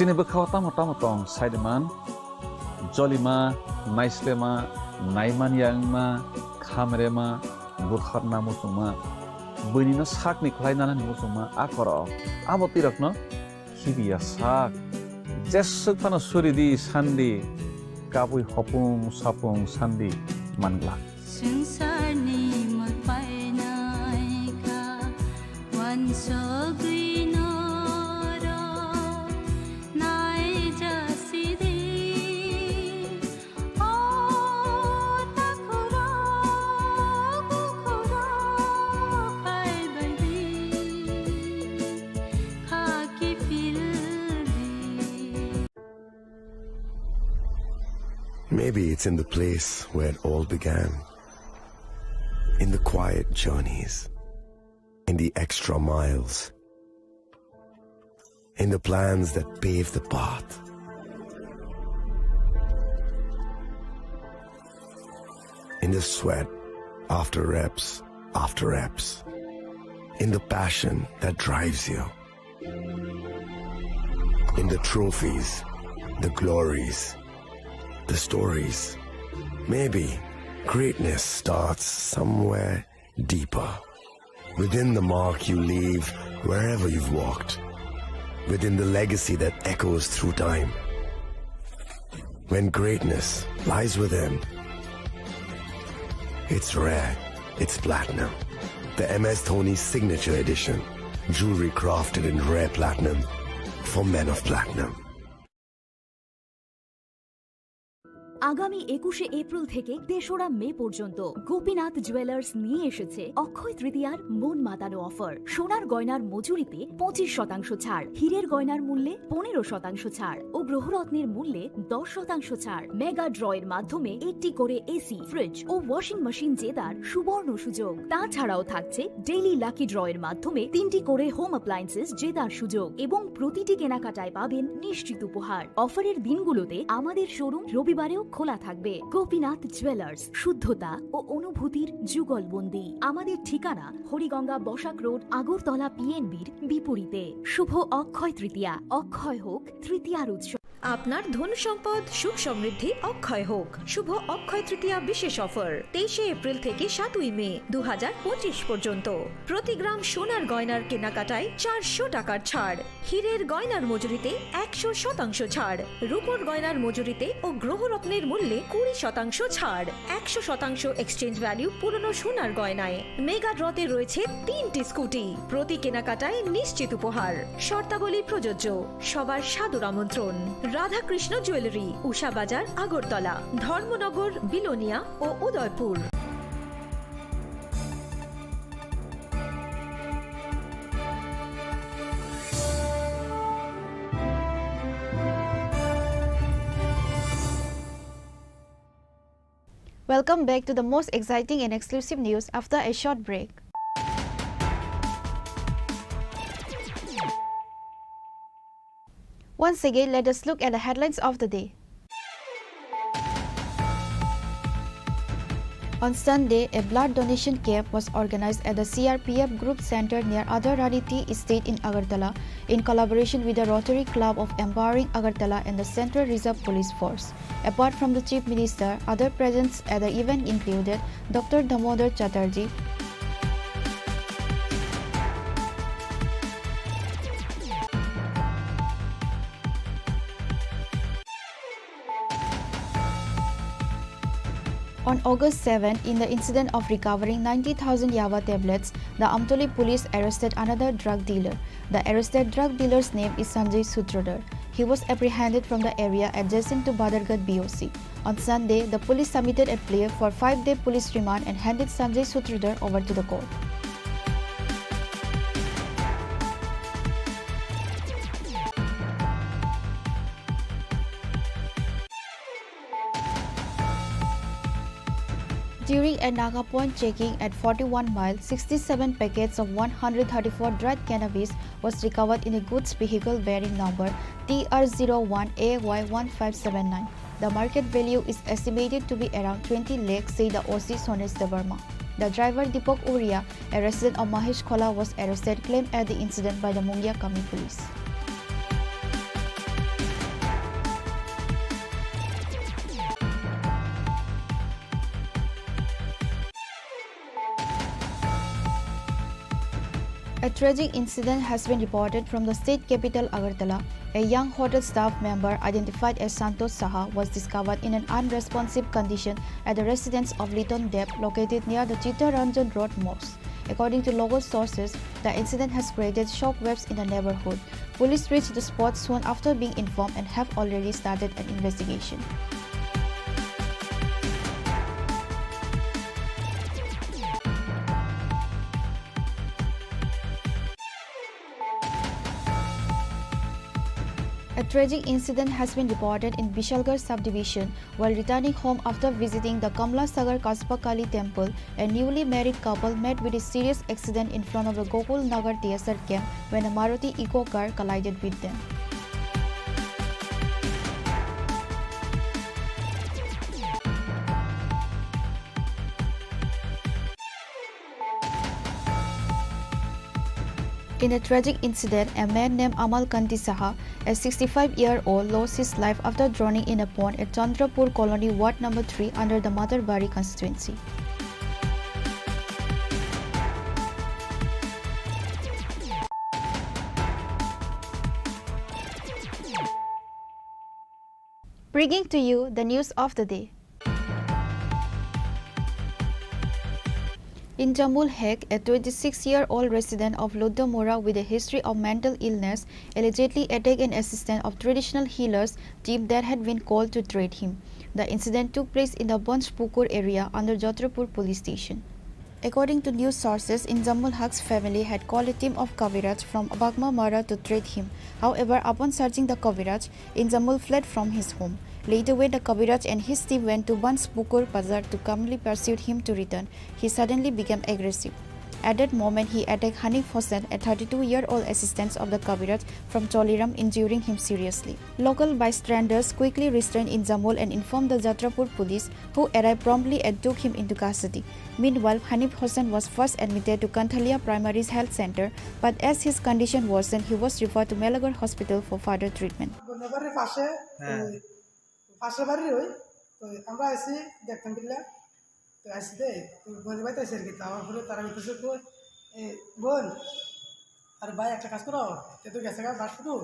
Chini Khorang Tripura Saideman Jolima Naislema Naiman Yangma Khamrema Budharna Musuma Bunina Sakni Klainana Musuma Akoro Abotirakno Hibia Sak Jesukana Suridi Sandi Kapui Hopung Sapung Sandi Mangla Maybe it's in the place where it all began, in the quiet journeys, in the extra miles, in the plans that pave the path. In the sweat after reps, in the passion that drives you, in the trophies, the glories, the stories. Maybe greatness starts somewhere deeper, within the mark you leave wherever you've walked, within the legacy that echoes through time. When greatness lies within, it's rare, it's platinum. The MS Dhoni Signature Edition, jewelry crafted in rare platinum for men of platinum. আগামী 21শে April থেকে 3রা মে পর্যন্ত Gopinath jewellers নিয়ে এসেছে অক্ষয় তৃতীয়ার মন মাতানো offer. সোনার গয়নার মজুরিতে 25% ছাড়, হীরের গয়নার মূল্যে 15% ছাড় ও গ্রহরত্নের মূল্যে 10% ছাড়। মেগা ড্রয়ের মাধ্যমে একটি করে এসি, ফ্রিজ ও ওয়াশিং মেশিন জেতার সুবর্ণ সুযোগ। তাছাড়াও থাকছে ডেইলি লাকি ড্রয়ের মাধ্যমে 3টি করে হোম অ্যাপ্লায়েন্সেস জেতার সুযোগ এবং প্রতিটি কেনাকাটায় পাবেন নিশ্চিত উপহার। অফারের দিনগুলোতে আমাদের শোরুম রবিবারেও খোলা থাকবে। গোপীনাথ জুয়েলার্স, শুদ্ধতা ও অনুভূতির যুগলবন্দি। আমাদের ঠিকানা হরিগঙ্গা বসাক রোড, আগরতলা পিএনবির বিপরীতে। শুভ অক্ষয় তৃতীয়া, অক্ষয় হোক তৃতীয়ার উৎসব। আপনার ধন সম্পদ সুখ সমৃদ্ধি অক্ষয় হোক। শুভ অক্ষয় তৃতীয়া বিশেষ অফার 23শে এপ্রিল থেকে 7ই মে 2025 পর্যন্ত। প্রতি গ্রাম সোনার গয়নার কেনাকাটায় 400 টাকার ছাড়, হীরের গয়নার মজুরিতে 100% ছাড়, রূপোর গয়নার মজুরিতে ও গ্রহরত্নের মূল্যে 20% ছাড়, 100% এক্সচেঞ্জ ভ্যালু পুরনো সোনার গয়নায়। মেগা ড্রতে রয়েছে 3টি স্কুটি, প্রতি কেনাকাটায় নিশ্চিত উপহার। শর্তাবলী প্রযোজ্য। সবার সাদর আমন্ত্রণ। রাধাকৃষ্ণ জুয়েলারি, উষা বাজার, আগরতলা, ধর্মনগর, বিলোনিয়া ও Udaipur. Welcome back to the most exciting and exclusive news after a short break. Once again, let us look at the headlines of the day. On Sunday, a blood donation camp was organized at the CRPF Group Center near Adarariti Estate in Agartala in collaboration with the Rotary Club of Empowering Agartala and the Central Reserve Police Force. Apart from the Chief Minister, other presents at the event included Dr. Damodar Chatterjee, On August 7, in the incident of recovering 90,000 Yava tablets, the Amtoli police arrested another drug dealer. The arrested drug dealer's name is Sanjay Sutradhar. He was apprehended from the area adjacent to Badargarh BOC. On Sunday, the police submitted a plea for 5-day police remand and handed Sanjay Sutradhar over to the court. During a Naga point checking at 41 Mile, 67 packets of 134 dried cannabis was recovered in a goods vehicle bearing number TR01AY1579. The market value is estimated to be around 20 lakhs, said the OC Sonesh Devarma. The driver Deepak Uria, a resident of Mahesh Khola, was arrested, claimed at the incident by the Mungia Kami police. A tragic incident has been reported from the state capital Agartala. A young hotel staff member identified as Santosh Saha was discovered in an unresponsive condition at the residence of Liton Deb located near the Chittaranjan Road Mosque. According to local sources, the incident has created shockwaves in the neighborhood. Police reached the spot soon after being informed and have already started an investigation. A tragic incident has been reported in Bishalgarh subdivision while returning home after visiting the Kamla Sagar Kaspa Kali temple. A newly married couple met with a serious accident in front of the Gokul Nagar TSR camp when a Maruti eco car collided with them. In a tragic incident, a man named Amal Kanti Saha, a 65-year-old, lost his life after drowning in a pond at Chandrapur Colony, Ward No. 3 under the Matarbari constituency. Bringing to you the news of the day. In Jamul Hek, a 26-year-old resident of Lodomora with a history of mental illness allegedly attacked an assistant of traditional healers team that had been called to treat him. The incident took place in the Banjpukur area under Jatrapur police station. According to news sources, in Jamul Hek's family had called a team of Kaviraj from Bagma Mara to treat him. However, upon searching the Kaviraj, Jamul fled from his home. Later, when the Kaviraj and his team went to Banjpukur Bazar to calmly pursue him to return, he suddenly became aggressive. At that moment, he attacked Hanif Hossain, a 32-year-old assistant of the Kaviraj from Choliram, injuring him seriously. Local bystanders quickly restrained Jamul and informed the Jatrapur police, who arrived promptly and took him into custody. Meanwhile, Hanif Hossain was first admitted to Kanthalia Primary Health Center, but as his condition worsened, he was referred to Melagar Hospital for further treatment. পাশের বাড়ি ওই তো আমরা এসে দেখতাম কিলা তো আসতে তো বলে বাইতে এসে কি আমার পরে তারা বলতেছে তো বোন আর ভাই একটা কাজ করো তো গেছে গা বাস তো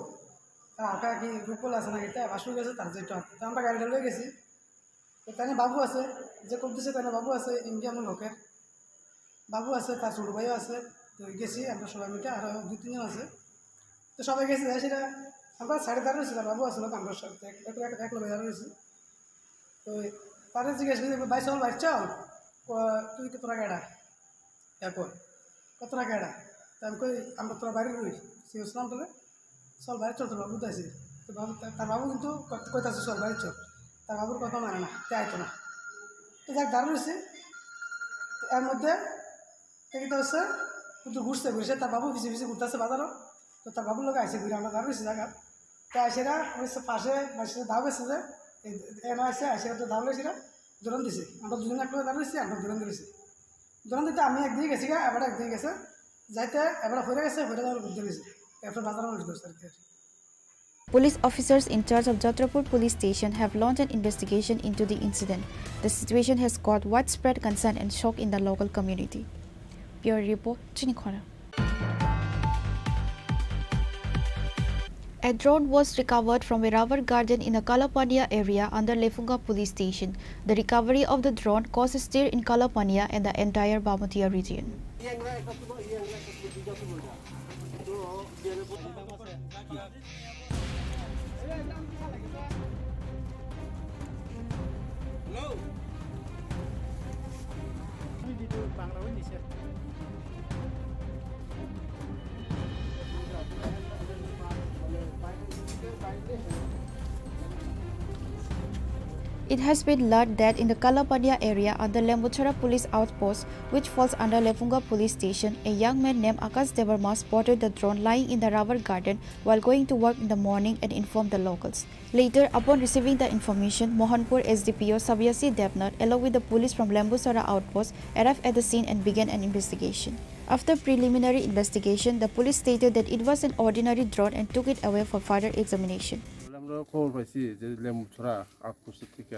তার আটা কি রূপল আছে না এটা বাসু গেছে তার যেটা তো আমরা গাড়িটা লয়ে গেছি তো তাই বাবু আছে যে করতেছে তাই বাবু আছে ইন্ডিয়ান লোকের বাবু আছে তার ছোট ভাইও আছে তো গেছি আমরা সবাই মিলে আর 2-3 জন আছে তো সবাই গেছি সেটা আমরা সাড়ে দাঁড়িয়ে রয়েছি বাবু আসলো আমরা সাথে এক লোক দাঁড়িয়ে তো তাদের জিজ্ঞেস করি ভাই চল ভাই চল তুই তো তোরা গাড়া এরপর কত টাকা গাড়া তো আমি কই আমরা তোরা বাইরে রই সে ইসলাম তোলে চল বাইরে চল তোর বাবু তো আছে তো বাবু তার বাবু কিন্তু কইতাছে চল বাইরে চল তার বাবুর কথা মানে না তে আইতো না তো যাক দাঁড়িয়ে রয়েছে এর মধ্যে তো হচ্ছে কিন্তু ঘুরছে ঘুরছে তার বাবু পিছিয়ে পিছিয়ে ঘুরতেছে বাজারও তো তার বাবুর লোক আইসে ঘুরে আমরা দাঁড়িয়ে রয়েছি জায়গা তো আইসেরা পাশে ধাও গেছে যে এনে আসে আইসেরা তো ধাও লেছিরা দৌড়ান দিছে আমরা দুজনে এক দাঁড়িয়েছি আমরা দৌড়ান দিয়েছি দৌড়ান দিতে আমি একদিকে গেছি গা এবার একদিকে গেছে যাইতে এবার হয়ে গেছে হয়ে যাওয়ার বুঝতে গেছে এরপর বাজার মানুষ ধরছে আর কি। Police officers in charge of Jatrapur police station have launched an investigation into the incident. The situation has caused widespread concern and shock in the local community. Bureau report, Chini Khorang. A drone was recovered from a rubber garden in the Kalapania area under Lefunga police station. The recovery of the drone caused a stir in Kalapania and the entire Bamutia region. It has been learned that in the Kalapania area under Lembuchara police outpost, which falls under Lefunga police station, a young man named Akash Devarma spotted the drone lying in the rubber garden while going to work in the morning and informed the locals. Later, upon receiving the information, Mohanpur SDPO Savyasi Devnath along with the police from Lembuchara outpost arrived at the scene and began an investigation. After preliminary investigation, the police stated that it was an ordinary drone and took it away for further examination. আমরা খবর পাইছি যে Lembucherra outpost থেকে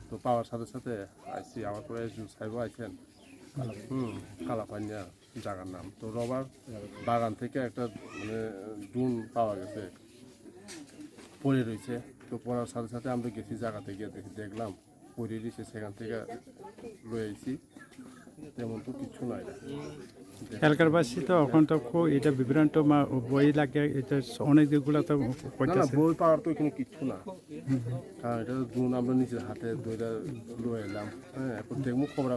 তো পাওয়ার সাথে সাথে আইসি আমার পরে সাহেব আইছেন কালাপানিয়া জায়গার নাম। তো রবার বাগান থেকে একটা মানে ডুন পাওয়া গেছে, পড়ে রয়েছে। তো পড়ার সাথে সাথে আমরা গেছি, জায়গাতে গিয়ে দেখলাম পড়ে রয়েছে, সেখান থেকে রয়েছি, তেমন তো কিছু নয়। এলাকারবাসী তো এখন তো খুব এটা বিভ্রান্ত বই লাগে, এটা অনেক দিকগুলো তো বই পাওয়ার তো এখানে কিচ্ছু না, কারণ এটা ডুন আমরা নিজের হাতে ধরে লয়ে এলাম। হ্যাঁ, এখন দেখবো খবর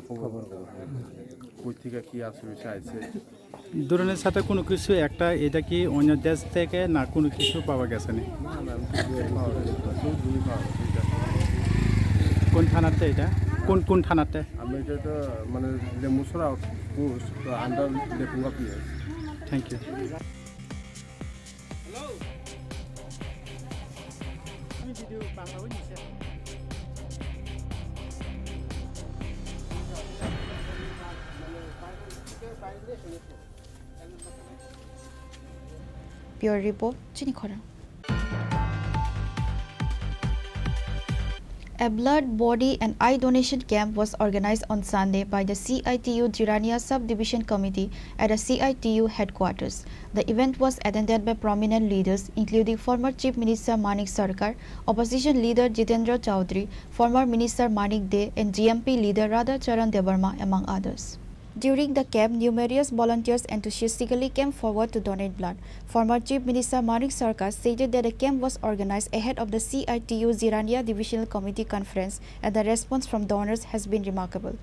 কই থেকে কি আসে আইছে। ধরনের সাথে কোনো কিছু একটা, এটা কি অন্য দেশ থেকে না কোনো কিছু পাওয়া গেছে না? কোন থানাতে এটা? কোন থানাতে? আমি এটা মানে লেমুসরা পোস্ট আন্ডার লেপুঙ্গা PS. Thank you. Bureau Report, Chini Khorang. A blood, body and eye donation camp was organized on Sunday by the CITU Jirania Subdivision Committee at the CITU headquarters. The event was attended by prominent leaders including former Chief Minister Manik Sarkar, Opposition Leader Jitendra Chaudhary, former Minister Manik De and GMP Leader Radha Charan Devarma among others. During the camp, numerous volunteers enthusiastically came forward to donate blood. Former Chief Minister Manik Sarkar stated that the camp was organized ahead of the CITU Jirania Divisional Committee conference and the response from donors has been remarkable.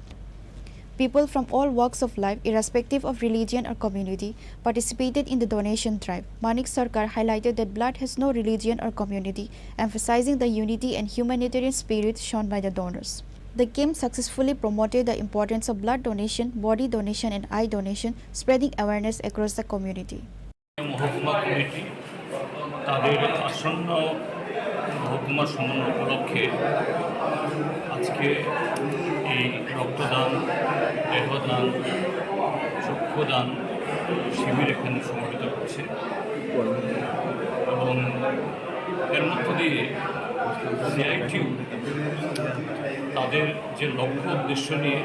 People from all walks of life, irrespective of religion or community, participated in the donation drive. Manik Sarkar highlighted that blood has no religion or community, emphasizing the unity and humanitarian spirit shown by the donors. The camp successfully promoted the importance of blood donation, body donation and eye donation, spreading awareness across the community. মহকুমা committee তাদের আসন্ন মহকুমা সম্মেলন উপলক্ষে আজকে এই রক্তদান, দেহদান, চক্ষুদান শিবির এখানে সংগঠিত করছে এবং এর মধ্য দিয়ে সিআইটিউ তাদের যে লক্ষ্য উদ্দেশ্য নিয়ে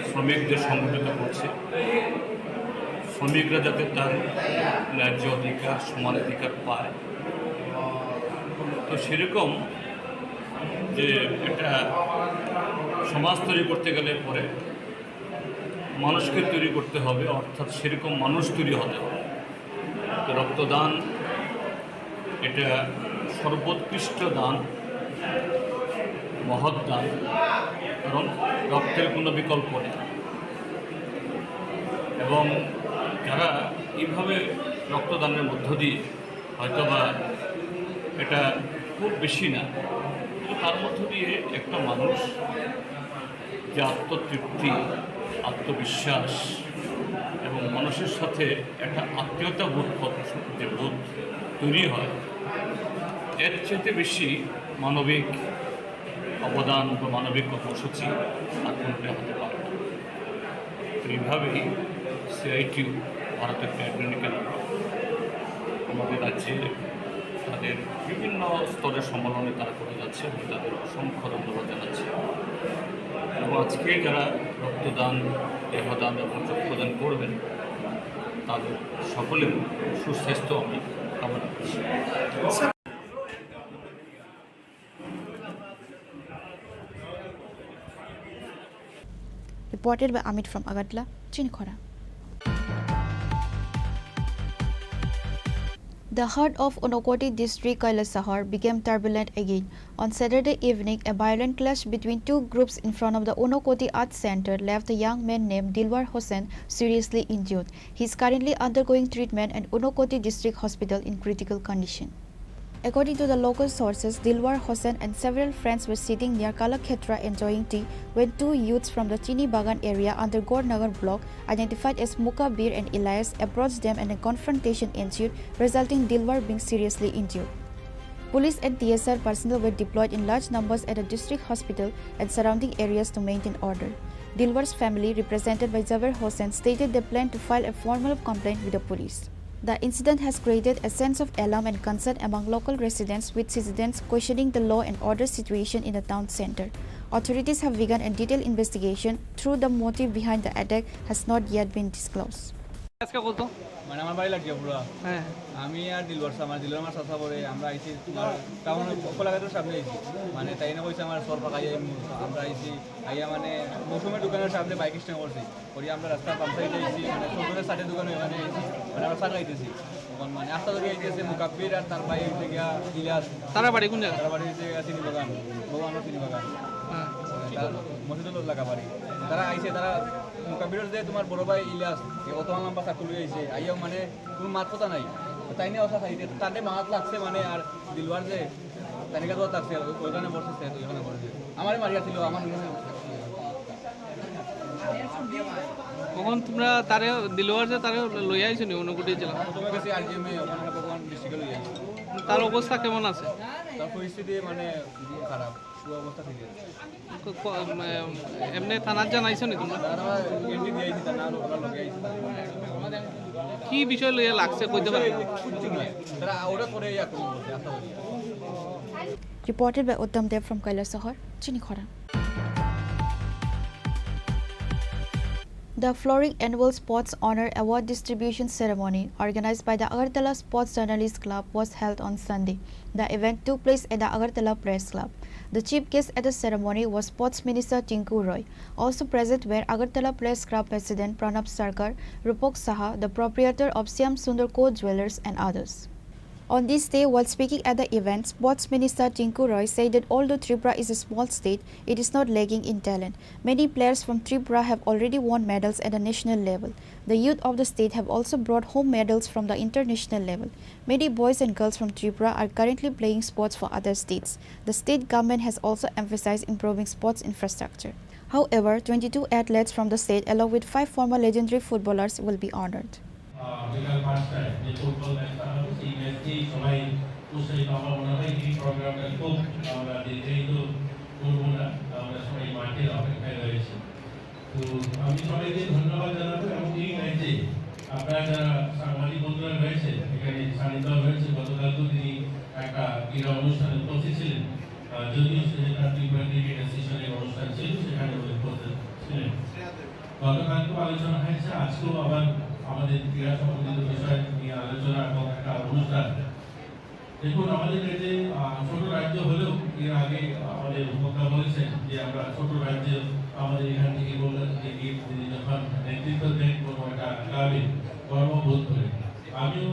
শ্রমিকদের সংগঠিত করছে, শ্রমিকরা যাতে তার ন্যায্য অধিকার, সমান অধিকার পায়, তো সেরকম যে একটা সমাজ তৈরি করতে গেলে পরে মানুষকে তৈরি করতে হবে, অর্থাৎ সেরকম মানুষ তৈরি হতে হবে। তো রক্তদান এটা সর্বোৎকৃষ্ট দান, মহৎ দান, কারণ রক্তের কোনো বিকল্প নেই। এবং যারা এইভাবে রক্তদানের মধ্য দিয়ে হয়তোবা এটা খুব বেশি না, কিন্তু তার মধ্য দিয়ে একটা মানুষ যে আত্মতৃপ্তি, আত্মবিশ্বাস এবং মানুষের সাথে একটা আত্মীয়তা বোধ যে বোধ তৈরি হয়, এর চেয়ে বেশি মানবিক অবদান বা মানবিক কর্মসূচি আর কোনটা হতে পারে না। তো এইভাবেই সিআইটিউ ভারতের ট্রেড আমাদের রাজ্যে তাদের বিভিন্ন স্তরের সম্মেলনে তারা করে যাচ্ছে, আমি তাদের অসংখ্য ধন্যবাদ জানাচ্ছি। এবং আজকে যারা রক্তদান, দেহদান এবং চক্ষুদান করবেন তাদের সকলের সুস্বাস্থ্য আমি কামনা করছি। Reported by Amit from Agartala, Chini Khorang. The heart of Unakoti district, Englsih, became turbulent again. On Saturday evening, a violent clash between two groups in front of the Unakoti Arts Center left a young man named Dilwar Hossain seriously injured. He is currently undergoing treatment at Unakoti District Hospital in critical condition. According to the local sources, Dilwar Hossain and several friends were sitting near Kalakhetra enjoying tea when two youths from the Chini Bagan area under Gornagar block, identified as Mukabir and Elias, approached them and a confrontation ensued, resulting Dilwar being seriously injured. Police and TSR personnel were deployed in large numbers at the district hospital and surrounding areas to maintain order. Dilwar's family, represented by Javer Hossain, stated they plan to file a formal complaint with the police. The incident has created a sense of alarm and concern among local residents, with citizens questioning the law and order situation in the town center. Authorities have begun a detailed investigation, though the motive behind the attack has not yet been disclosed. মানে আমার বাড়ি লাগছে পুরো হ্যাঁ আমি আর দিলবার আমার চাষা পরে আমরা আইছি তোমার টাউন কোলাঘাটের সামনে আইছি মানে তাই না কইছে আমার সর পাকাই আমরা আইছি আইয়া মানে মৌসুমের দোকানের সামনে বাইক স্ট্যান্ড করছি করি আমরা রাস্তার পাম সাইডে আইছি মানে সন্ধ্যের সাইডে দোকানে ওখানে আইছি মানে আমরা সার খাইতেছি তখন মানে আস্তা ধরে আইতেছে মুকাব্বির আর তার ভাই হইতে গিয়া ইলিয়াস তারা বাড়ি কোন জায়গা তারা বাড়ি হইতে চিনি বাগান ভগবানের চিনি বাগান হ্যাঁ মসজিদুল লাগা বাড়ি তারা আইছে তারা মুকাব্বিরের যে তোমার বড় ভাই ইলিয়াস অত লম্বা চাকু লই আইছে আইয়াও মানে কোনো মাত কথা নাই তাই নিয়ে অসা খাইতে তাদের মাত লাগছে মানে আর দিলবার যে তানিকা দোয়া লাগছে ওইখানে বসেছে ওইখানে বসেছে আমারই মারিয়া ছিল আমার কখন তোমরা তারে দিলবার যে তারে লই আইছো নি অনুকুটি জেলা তোমার কাছে আরজিএমএ ওখানে ভগবান ডিস্ট্রিক্টে লই আইছে তার অবস্থা কেমন আছে তার পরিস্থিতি মানে খারাপ অবস্থা থেকে এমনি থানার জানাইছো নি তোমরা এন্ট্রি দিয়েছি থানা ওরা লগে আইছে কি বিষয় লইয়া লাগছে কইতে পারে তারা ওরা করে ইয়া করবে আশা করি Reported by Uttam Dev from Englsih, Chini Khorang. The flooring annual Sports Honor Award distribution ceremony, organized by the Agartala Sports Journalists Club, was held on Sunday. The event took place at the Agartala Press Club. The chief guest at the ceremony was Sports Minister Tinku Roy. Also present were Agartala Press Club President Pranab Sarkar, Rupok Saha, the proprietor of Siam Sundar Co Jewelers, and others. On this day, while speaking at the event, Sports Minister Tinku Roy said that although Tripura is a small state, it is not lagging in talent. Many players from Tripura have already won medals at the national level. The youth of the state have also brought home medals from the international level. Many boys and girls from Tripura are currently playing sports for other states. The state government has also emphasized improving sports infrastructure. However, 22 athletes from the state, along with 5 former legendary footballers, will be honored. বিকাল 5টায় যে football ম্যাচটা হবে সেই ম্যাচটি সবাই উৎসাহিত আমরা মনে হয় এই প্রোগ্রামটা খুব আমরা দীর্ঘায়িত করবো না আমরা সবাই মাঠের অপেক্ষায় রয়েছি তো আমি সবাইকে ধন্যবাদ জানাবো এবং এই ম্যাচে আপনারা যারা সাংবাদিক বন্ধুরা রয়েছে এখানে সান্নিধ্য হয়েছে গতকালও তিনি একটা ক্রীড়া অনুষ্ঠানে উপস্থিত ছিলেন যদিও সেটা ত্রিপুরা ক্রিকেট অ্যাসোসিয়েশনের অনুষ্ঠান ছিল সেখানে উপস্থিত ছিলেন গতকালকেও আলোচনা হয়েছে আজকেও আবার আমাদের ক্রীড়া সম্বন্ধিত বিষয় নিয়ে আলোচনা এবং একটা অনুষ্ঠান দেখুন আমাদের যে ছোট রাজ্য হলেও এর আগে আমাদের বক্তা বলেছেন যে আমরা ছোট রাজ্য আমাদের এখান থেকে যখন নেতৃত্ব দেন কোনো একটা ক্লাবে গর্ববোধ করে আমিও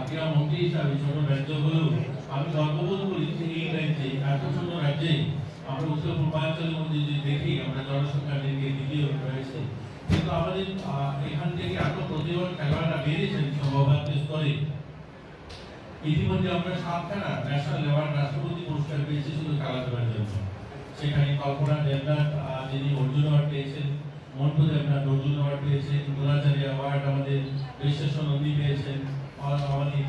ক্রীড়া মন্ত্রী হিসাবে ছোট রাজ্য হলেও আমি গর্ববোধ করি যে এই রাজ্যে এত ছোট রাজ্যে আমরা উত্তর পূর্বাঞ্চলের মধ্যে যদি দেখি আমরা জনসংখ্যা দিকে দ্বিতীয় রয়েছে কিন্তু আমাদের এখান থেকে এত প্রতিভার খেলোয়াড়রা বেরিয়েছেন সর্বভারতীয় স্তরে ইতিমধ্যে আমরা 7খানা ন্যাশনাল অ্যাওয়ার্ড রাষ্ট্রপতি পুরস্কার পেয়েছি শুধু খেলাধুলার জন্য সেখানে কল্পনা দেবনাথ যিনি অর্জুন অ্যাওয়ার্ড পেয়েছেন মন্টু দেবনাথ অর্জুন অ্যাওয়ার্ড পেয়েছেন দুরাচার্য অ্যাওয়ার্ড আমাদের বিশ্বেশ্বর নন্দী পেয়েছেন আমাদের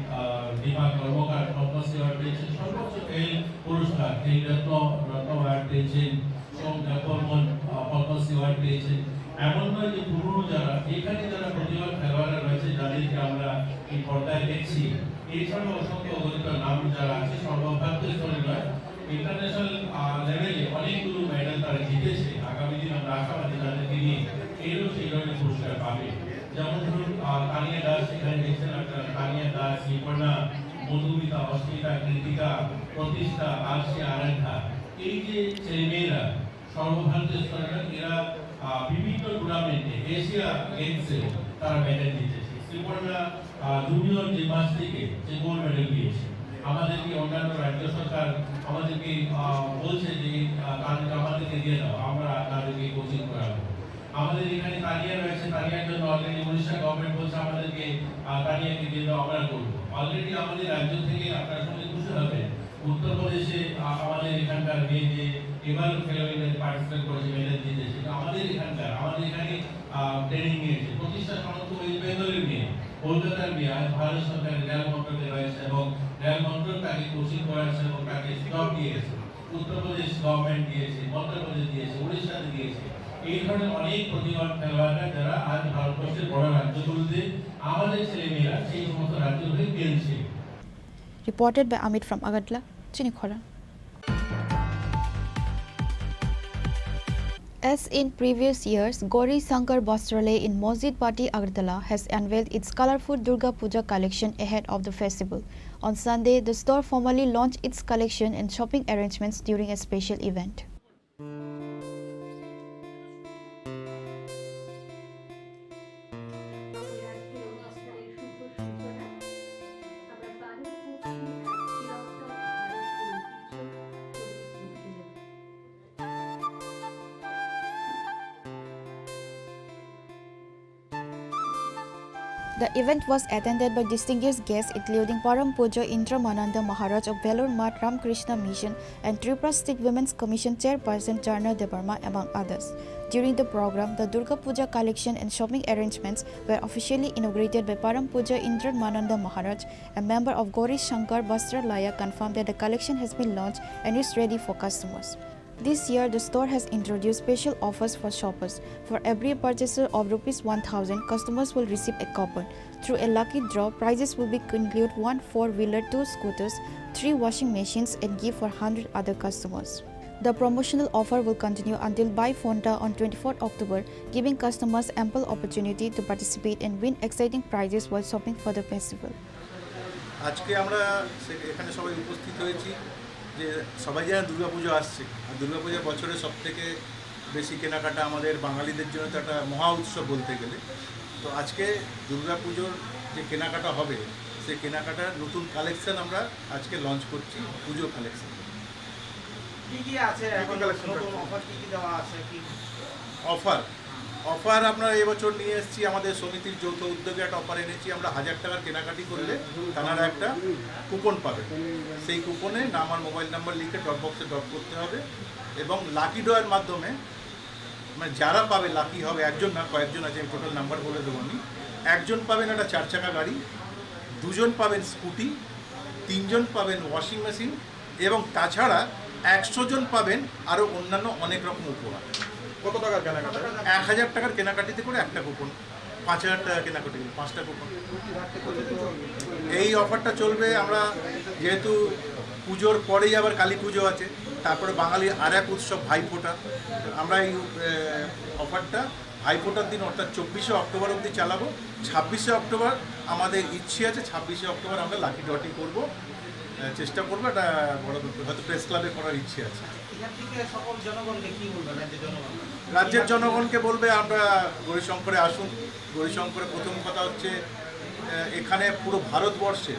দীপা কর্মকার পদ্মশ্রী অ্যাওয়ার্ড পেয়েছেন সর্বোচ্চ খেল পুরস্কার খেল রত্ন অ্যাওয়ার্ড পেয়েছেন সোম দেববর্মন পদ্মশ্রী অ্যাওয়ার্ড পেয়েছেন এমন নয় যে পুরনো যারা এখানে যারা প্রতিভা খেলোয়াড়রা রয়েছে যাদেরকে আমরা এই পর্দায় দেখছি এছাড়াও অসংখ্য অগণিত নাম যারা আছে সর্বভারতীয় স্তরে নয় ইন্টারন্যাশনাল লেভেলে অনেকগুলো মেডেল তারা জিতেছে আগামী দিন আমরা আশাবাদী তাদেরকে নিয়ে এরও সেই ধরনের পুরস্কার পাবে যেমন ধরুন তানিয়া দাস এখানে দেখছেন আপনারা তানিয়া দাস নিপর্ণা মধুমিতা অস্মিতা কৃতিকা প্রতিষ্ঠা আলসিয়া আরাধ্যা এই যে ছেলেমেয়েরা সর্বভারতীয় স্তরে এরা বিভিন্ন টুর্নামেন্টে এশিয়া গেমসে তারা মেডেল জিতেছে শ্রীপর্ণা জুনিয়র জিমন্যাস্টিকে যে গোল্ড মেডেল পেয়েছে আমাদেরকে অন্যান্য রাজ্য সরকার আমাদেরকে বলছে যে আমাদেরকে দিয়ে দাও আমরা তাদেরকে কোচিং করাবো আমাদের এখানে তানিয়া রয়েছে তানিয়ার জন্য অলরেডি উড়িষ্যা গভর্নমেন্ট বলছে আমাদেরকে তানিয়াকে দিয়ে দাও আমরা করবো অলরেডি আমাদের রাজ্য থেকে আপনার সঙ্গে খুশি হবে উত্তরপ্রদেশে আমাদের এখানকার মেয়ে যে এবার খেলো ইন্ডিয়াতে পার্টিসিপেট করেছে মেডেল জিতেছে আমাদের এখানকার আমাদের এখানে ট্রেনিং নিয়েছে প্রতিষ্ঠা সমস্ত ওয়েস্ট বেঙ্গলের মেয়ে কলকাতার মেয়ে আজ ভারত সরকারের রেল মন্ত্রকে রয়েছে এবং রেল মন্ত্রক তাকে কোচিং করাচ্ছে এবং তাকে জব দিয়েছে উত্তরপ্রদেশ গভর্নমেন্ট দিয়েছে মধ্যপ্রদেশ দিয়েছে উড়িষ্যাতে দিয়েছে এই ধরনের অনেক প্রতিভাবান খেলোয়াড়রা যারা আজ ভারতবর্ষের বড় রাজ্যগুলোতে আমাদের ছেলেমেয়েরা সেই সমস্ত রাজ্য হয়ে খেলছে। Reported by Amit from Agartala, Chini Khorang. As in previous years, Gauri Shankar Bastralay in Masjid Pati, Agartala has unveiled its colorful Durga Puja collection ahead of the festival. On Sunday, the store formally launched its collection and shopping arrangements during a special event. The event was attended by distinguished guests including Param Puja Indramananda Maharaj of Velur Math Ramakrishna Mission and Tripura State Women's Commission Chairperson Jarna Debarma, among others. During the program, the Durga Puja collection and shopping arrangements were officially inaugurated by Param Puja Indramananda Maharaj. A member of Gauri Shankar Bastralaya confirmed that the collection has been launched and is ready for customers. This year, the store has introduced special offers for shoppers. For every purchaser of ₹1,000, customers will receive a coupon. Through a lucky draw, prizes will be include 1 4-wheeler, 2 scooters, 3 washing machines and gift for 100 other customers. The promotional offer will continue until Buy Fonda on 24 October, giving customers ample opportunity to participate and win exciting prizes while shopping for the festival. আজকে আমরা এখানে সবাই উপস্থিত হয়েছি যে সবাই জানেন দুর্গাপুজো আসছে আর দুর্গাপূজা বছরে সবথেকে বেশি কেনাকাটা আমাদের বাঙালিদের জন্য তো একটা মহা উৎসব বলতে গেলে। তো আজকে দুর্গাপুজোর যে কেনাকাটা হবে সেই কেনাকাটার নতুন কালেকশন আমরা আজকে লঞ্চ করছি, পুজো কালেকশন। কি কি আছে এখন নতুন অফার কি কি দেওয়া আছে? কি অফার আমরা এবছর নিয়ে এসেছি, আমাদের সমিতির যৌথ উদ্যোগে একটা অফার এনেছি। আমরা 1000 টাকার কেনাকাটি করলে তারা একটা কুপন পাবে। সেই কুপনে নাম আর মোবাইল নাম্বার লিখে ড্রপ বক্সে ড্রপ করতে হবে এবং লাকি ড্রয়ের মাধ্যমে মানে যারা পাবে, লাকি হবে একজন না কয়েকজন আছে, আমি টোটাল নাম্বার বলে দেবো আমি। একজন পাবেন একটা 4 চাকা গাড়ি, 2জন পাবেন স্কুটি, 3জন পাবেন ওয়াশিং মেশিন এবং তাছাড়া 100 জন পাবেন আরও অন্যান্য অনেক রকম উপহার। কত টাকার কেনাকাটা? 1000 টাকার কেনাকাটিতে করে একটা কুপন, 5000 টাকা কেনাকাটি 5টা কুপন। এই অফারটা চলবে। আমরা যেহেতু পুজোর পরেই আবার কালী পুজো আছে, তারপরে বাঙালির আর এক উৎসব ভাইফোঁটা। আমরা এই অফারটা ভাইফোঁটার দিন অর্থাৎ 24শে অক্টোবর অবধি চালাবো। 26শে অক্টোবর আমাদের ইচ্ছে আছে, 26শে অক্টোবর আমরা লাকি ড্রটি করবো, চেষ্টা করবো। এটা বড় হয়তো প্রেস ক্লাবে করার ইচ্ছে আছে। রাজ্যের জনগণকে বলবে আমরা গৌরীশঙ্করে আসুন। গৌরীশঙ্করে প্রথম কথা হচ্ছে এখানে পুরো ভারতবর্ষে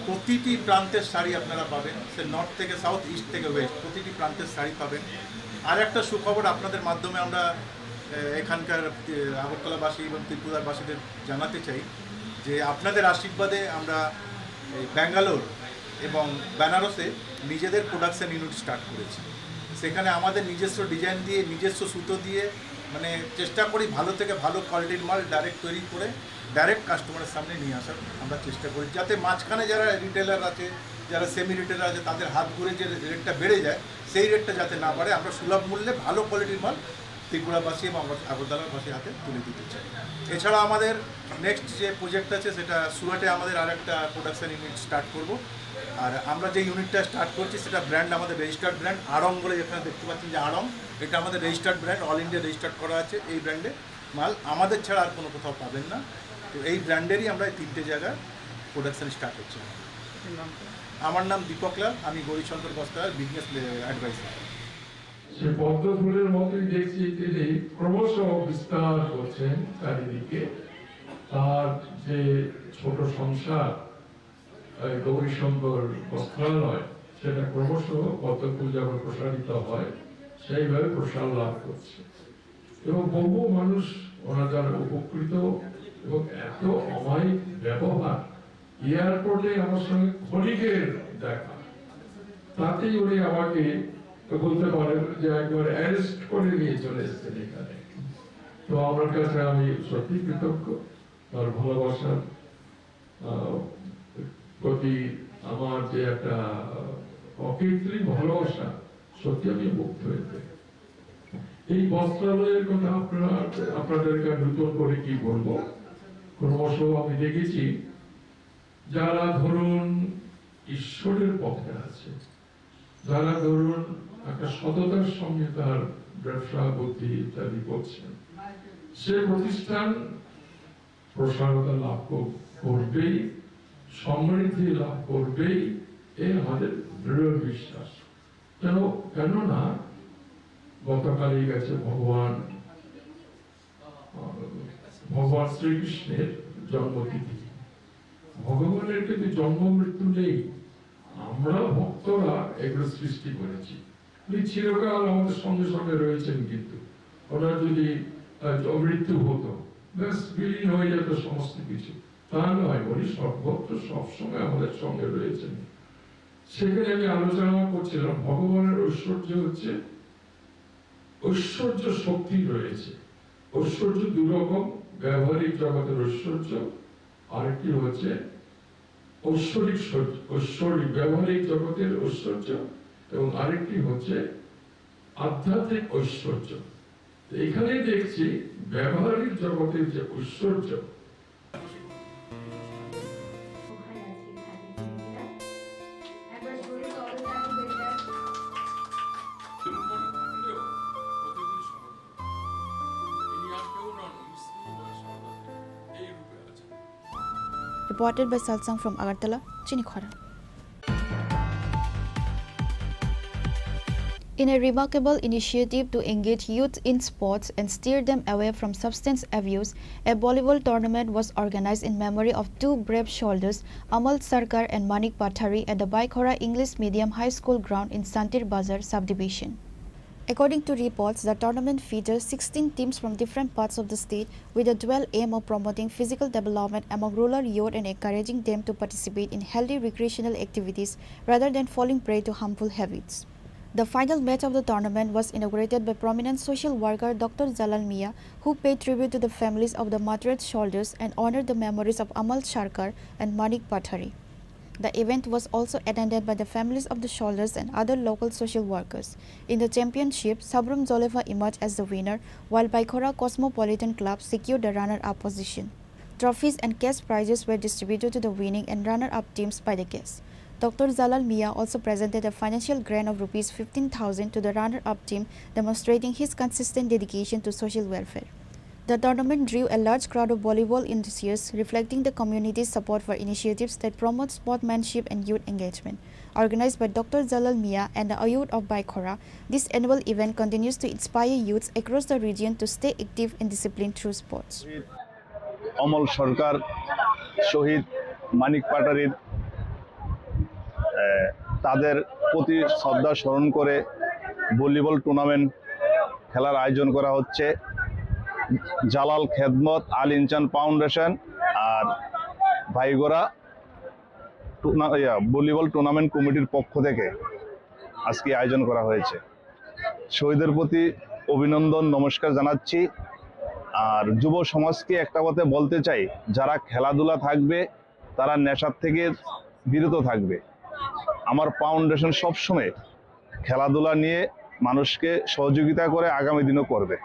প্রতিটি প্রান্তের শাড়ি আপনারা পাবেন, সে নর্থ থেকে সাউথ, ইস্ট থেকে ওয়েস্ট, প্রতিটি প্রান্তের শাড়ি পাবেন। আর একটা সুখবর আপনাদের মাধ্যমে আমরা এখানকার আগরতলাবাসী এবং ত্রিপুরাবাসীদের জানাতে চাই যে আপনাদের আশীর্বাদে আমরা ব্যাঙ্গালোর এবং বেনারসে নিজেদের প্রোডাকশন ইউনিট স্টার্ট করেছি। সেখানে আমাদের নিজস্ব ডিজাইন দিয়ে, নিজস্ব সুতো দিয়ে মানে চেষ্টা করি ভালো থেকে ভালো কোয়ালিটির মাল ডাইরেক্ট তৈরি করে ডাইরেক্ট কাস্টমারের সামনে নিয়ে আসার আমরা চেষ্টা করি, যাতে মাঝখানে যারা রিটেলার আছে, যারা সেমি রিটেলার আছে, তাদের হাত ঘুরে যে রেটটা বেড়ে যায় সেই রেটটা যাতে না বাড়ে, আমরা সুলভ মূল্যে ভালো কোয়ালিটির মাল ত্রিপুরাবাসী এবং আগরতলাবাসীর হাতে তুলে দিতে চাই। এছাড়া আমাদের নেক্সট যে প্রজেক্ট আছে সেটা সুরাটে আমাদের আর একটা প্রোডাকশান ইউনিট স্টার্ট করব। আর আমরা যে ইউনিটটা স্টার্ট করছি সেটা ব্র্যান্ড আমাদের রেজিস্টার্ড ব্র্যান্ড আড়ং বলে, যেখানে দেখতে পাচ্ছেন যে আড়ং, এটা আমাদের registered brand, all India registered করা আছে। এই ব্র্যান্ডে মাল আমাদের ছাড়া আর কোনো কোথাও পাবেন না। তো এই ব্র্যান্ডেরই আমরা 3টে জায়গায় প্রোডাকশান স্টার্ট হচ্ছে। আমার নাম দীপক লাল, আমি গৌরীশঙ্কর বস্ত্রালয় বিজনেস অ্যাডভাইজার। সে পদ্ম ফুলের মতোই দেখছি তিনি ক্রমশ বিস্তার করছেন চারিদিকে। তার যে ছোট সংসার গৌরীশঙ্কর বস্ত্রালয়, সেটা ক্রমশ পদ্ম ফুল যেমন প্রসারিত হয় সেইভাবে প্রসার লাভ করছে এবং বহু মানুষ ওনার দ্বারা উপকৃত এবং এত অমায়িক ব্যবহার। এয়ারপোর্টে আমার সঙ্গে ক্ষণিকের দেখা, তাতেই উনি আমাকে বলতে পারেন যে একবার অ্যারেস্ট করে নিয়ে চলে এসেছেন এখানে। তো আমার কাছে আমি সত্যি কৃতজ্ঞ। তার ভালোবাসার প্রতি আমার যে একটা অকৃত্রিম ভালোবাসা, সত্যি আমি মুগ্ধ হয়েছে। এই বস্ত্রালয়ের কথা আপনাদেরকে নতুন করে কি বলবো, ক্রমশ আমি দেখেছি যারা ধরুন ঈশ্বরের পথে আছে, যারা ধরুন একটা সততার সঙ্গে তার ব্যবসা বুদ্ধি ইত্যাদি করছেন, সে প্রতিষ্ঠান প্রসারতা লাভ করবেই, সমৃদ্ধি লাভ করবেই, এই আমাদের দৃঢ় বিশ্বাস। কেননা গতকালই গেছে ভগবান শ্রীকৃষ্ণের জন্মতিথি। ভগবানের কিন্তু জন্ম মৃত্যু নেই, আমরা ভক্তরা এগুলো সৃষ্টি করেছি। উনি চিরকাল আমাদের সঙ্গে সঙ্গে রয়েছেন, কিন্তু ওনার যদি মৃত্যু হতো ব্যাস বিলীন হয়ে যেত সমস্ত কিছু, তা নয়, উনি সর্বত্র সবসময় আমাদের সঙ্গে রয়েছেন। সেখানে আমি আলোচনা করছিলাম ভগবানের ঐশ্বর্য হচ্ছে ঐশ্বর্য শক্তি রয়েছে। ঐশ্বর্য দুরকম, ব্যবহারিক জগতের ঐশ্বর্য, আরেকটি হচ্ছে ঐশ্বরিক ব্যবহারিক জগতের ঐশ্বর্য, এবং আরেকটি হচ্ছে আধ্যাত্মিক ঐশ্বর্য। এখানে দেখছি ব্যবহারিক জগতের যে ঐশ্বর্য, Reported by Salsang from Agartala, Chini Khorang. In a remarkable initiative to engage youth in sports and steer them away from substance abuse, a volleyball tournament was organized in memory of two brave soldiers, Amal Sarkar and Manik Pathari, at the Baikhora English Medium High School ground in Santir Bazar subdivision. According to reports, the tournament features 16 teams from different parts of the state with a dual aim of promoting physical development among rural youth and encouraging them to participate in healthy recreational activities rather than falling prey to harmful habits. The final match of the tournament was inaugurated by prominent social worker Dr. Jalal Mia, who paid tribute to the families of the martyred soldiers and honored the memories of Amal Sarkar and Manik Pathari. The event was also attended by the families of the soldiers and other local social workers. In the championship, Sabrum Zolefa emerged as the winner, while Baikhora Cosmopolitan Club secured the runner-up position. Trophies and cash prizes were distributed to the winning and runner-up teams by the guests. Dr. Jalal Mia also presented a financial grant of Rs 15,000 to the runner-up team, demonstrating his consistent dedication to social welfare. The tournament drew a large crowd of volleyball enthusiasts, reflecting the community's support for initiatives that promote sportsmanship and youth engagement. Organized by Dr. Jalal Mia and the youth of Baikhora, this annual event continues to inspire youths across the region to stay active and disciplined through sports. Amal Sarkar, Shohid Manik Pathari, তাদের প্রতি শ্রদ্ধা স্মরণ করে volleyball tournament খেলার আয়োজন করা হচ্ছে। জালাল খেদমত আল ইনসান ফাউন্ডেশন আর ভাইগোরা ভলিবল টুর্নামেন্ট কমিটির পক্ষ থেকে আজকে আয়োজন করা হয়েছে। শহীদের প্রতি অভিনন্দন, নমস্কার জানাচ্ছি। আর যুব সমাজকে একটা কথা বলতে চাই, যারা খেলাধুলা থাকবে তারা নেশার থেকে বিরত থাকবে। আমার ফাউন্ডেশন সবসময় খেলাধুলা নিয়ে মানুষকে সহযোগিতা করে, আগামী দিনও করবে।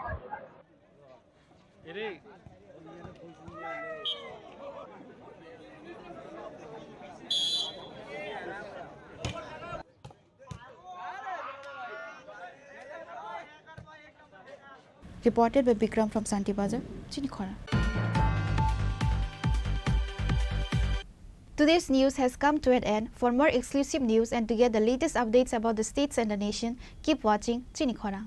Reported by Bikram from Santir Bazar, Chini Khorang. Today's news has come to an end. For more exclusive news and to get the latest updates about the states and the nation, keep watching Chini Khorang.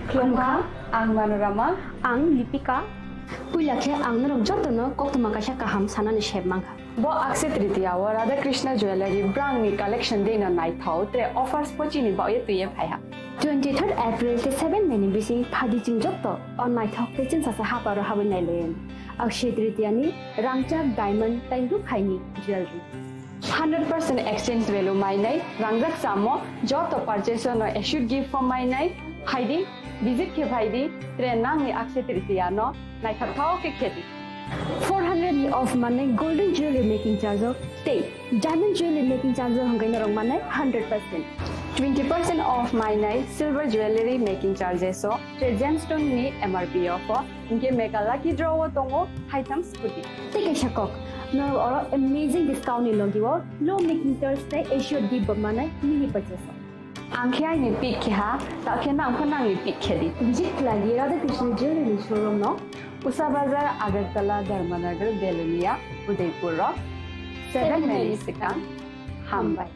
Klungha, ang Manorama, ang Lipika. Puilakhe ang narok jotno koktuma kasha kaham sanani shebmangha. Bo akse tritiya wa Radha Krishna Jewelry brand ni collection dena nai thau tre offers pochini ba ye tuye phaiha. 23rd April te 7 May ni bisi phadi jing jotto on my thok te chin sa ha paro ha len. Akshe tritiya ni rangchak diamond tainru khaini jewelry. 100% exchange value mainai rangjak samo joto purchase no should give for mainai haidi visit ke bhaidi trenang ni aksetritiano nai khathao ke kheti 400 of money golden jewelry making charge of state diamond jewelry making charge of hangai rong manai 100% 20% off mainai silver jewelry making charges so gemstone ni MRP of inke mega lucky draw tongo items puti take a shakok no or amazing discount in logiwo low making Thursday should give manai mini purchase angkhai ni pick kha ta khena angkhana ni pick khedi visit lagi Radha Krishna jewelry showroom no Usa Bazar Agartala Dharmanagar Belunia Udaipur 7 Mexican Hambai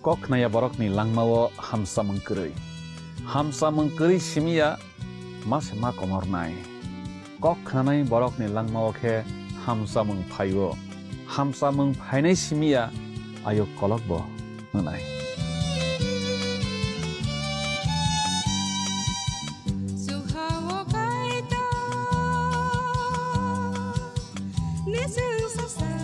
Kok naya borok ni langmawo hamsa mengkeri simia mas ma komor nai kok khanai borok ni langmawo khe hamsa meng phainai simia ayo kolok bo nanai Nisung sasa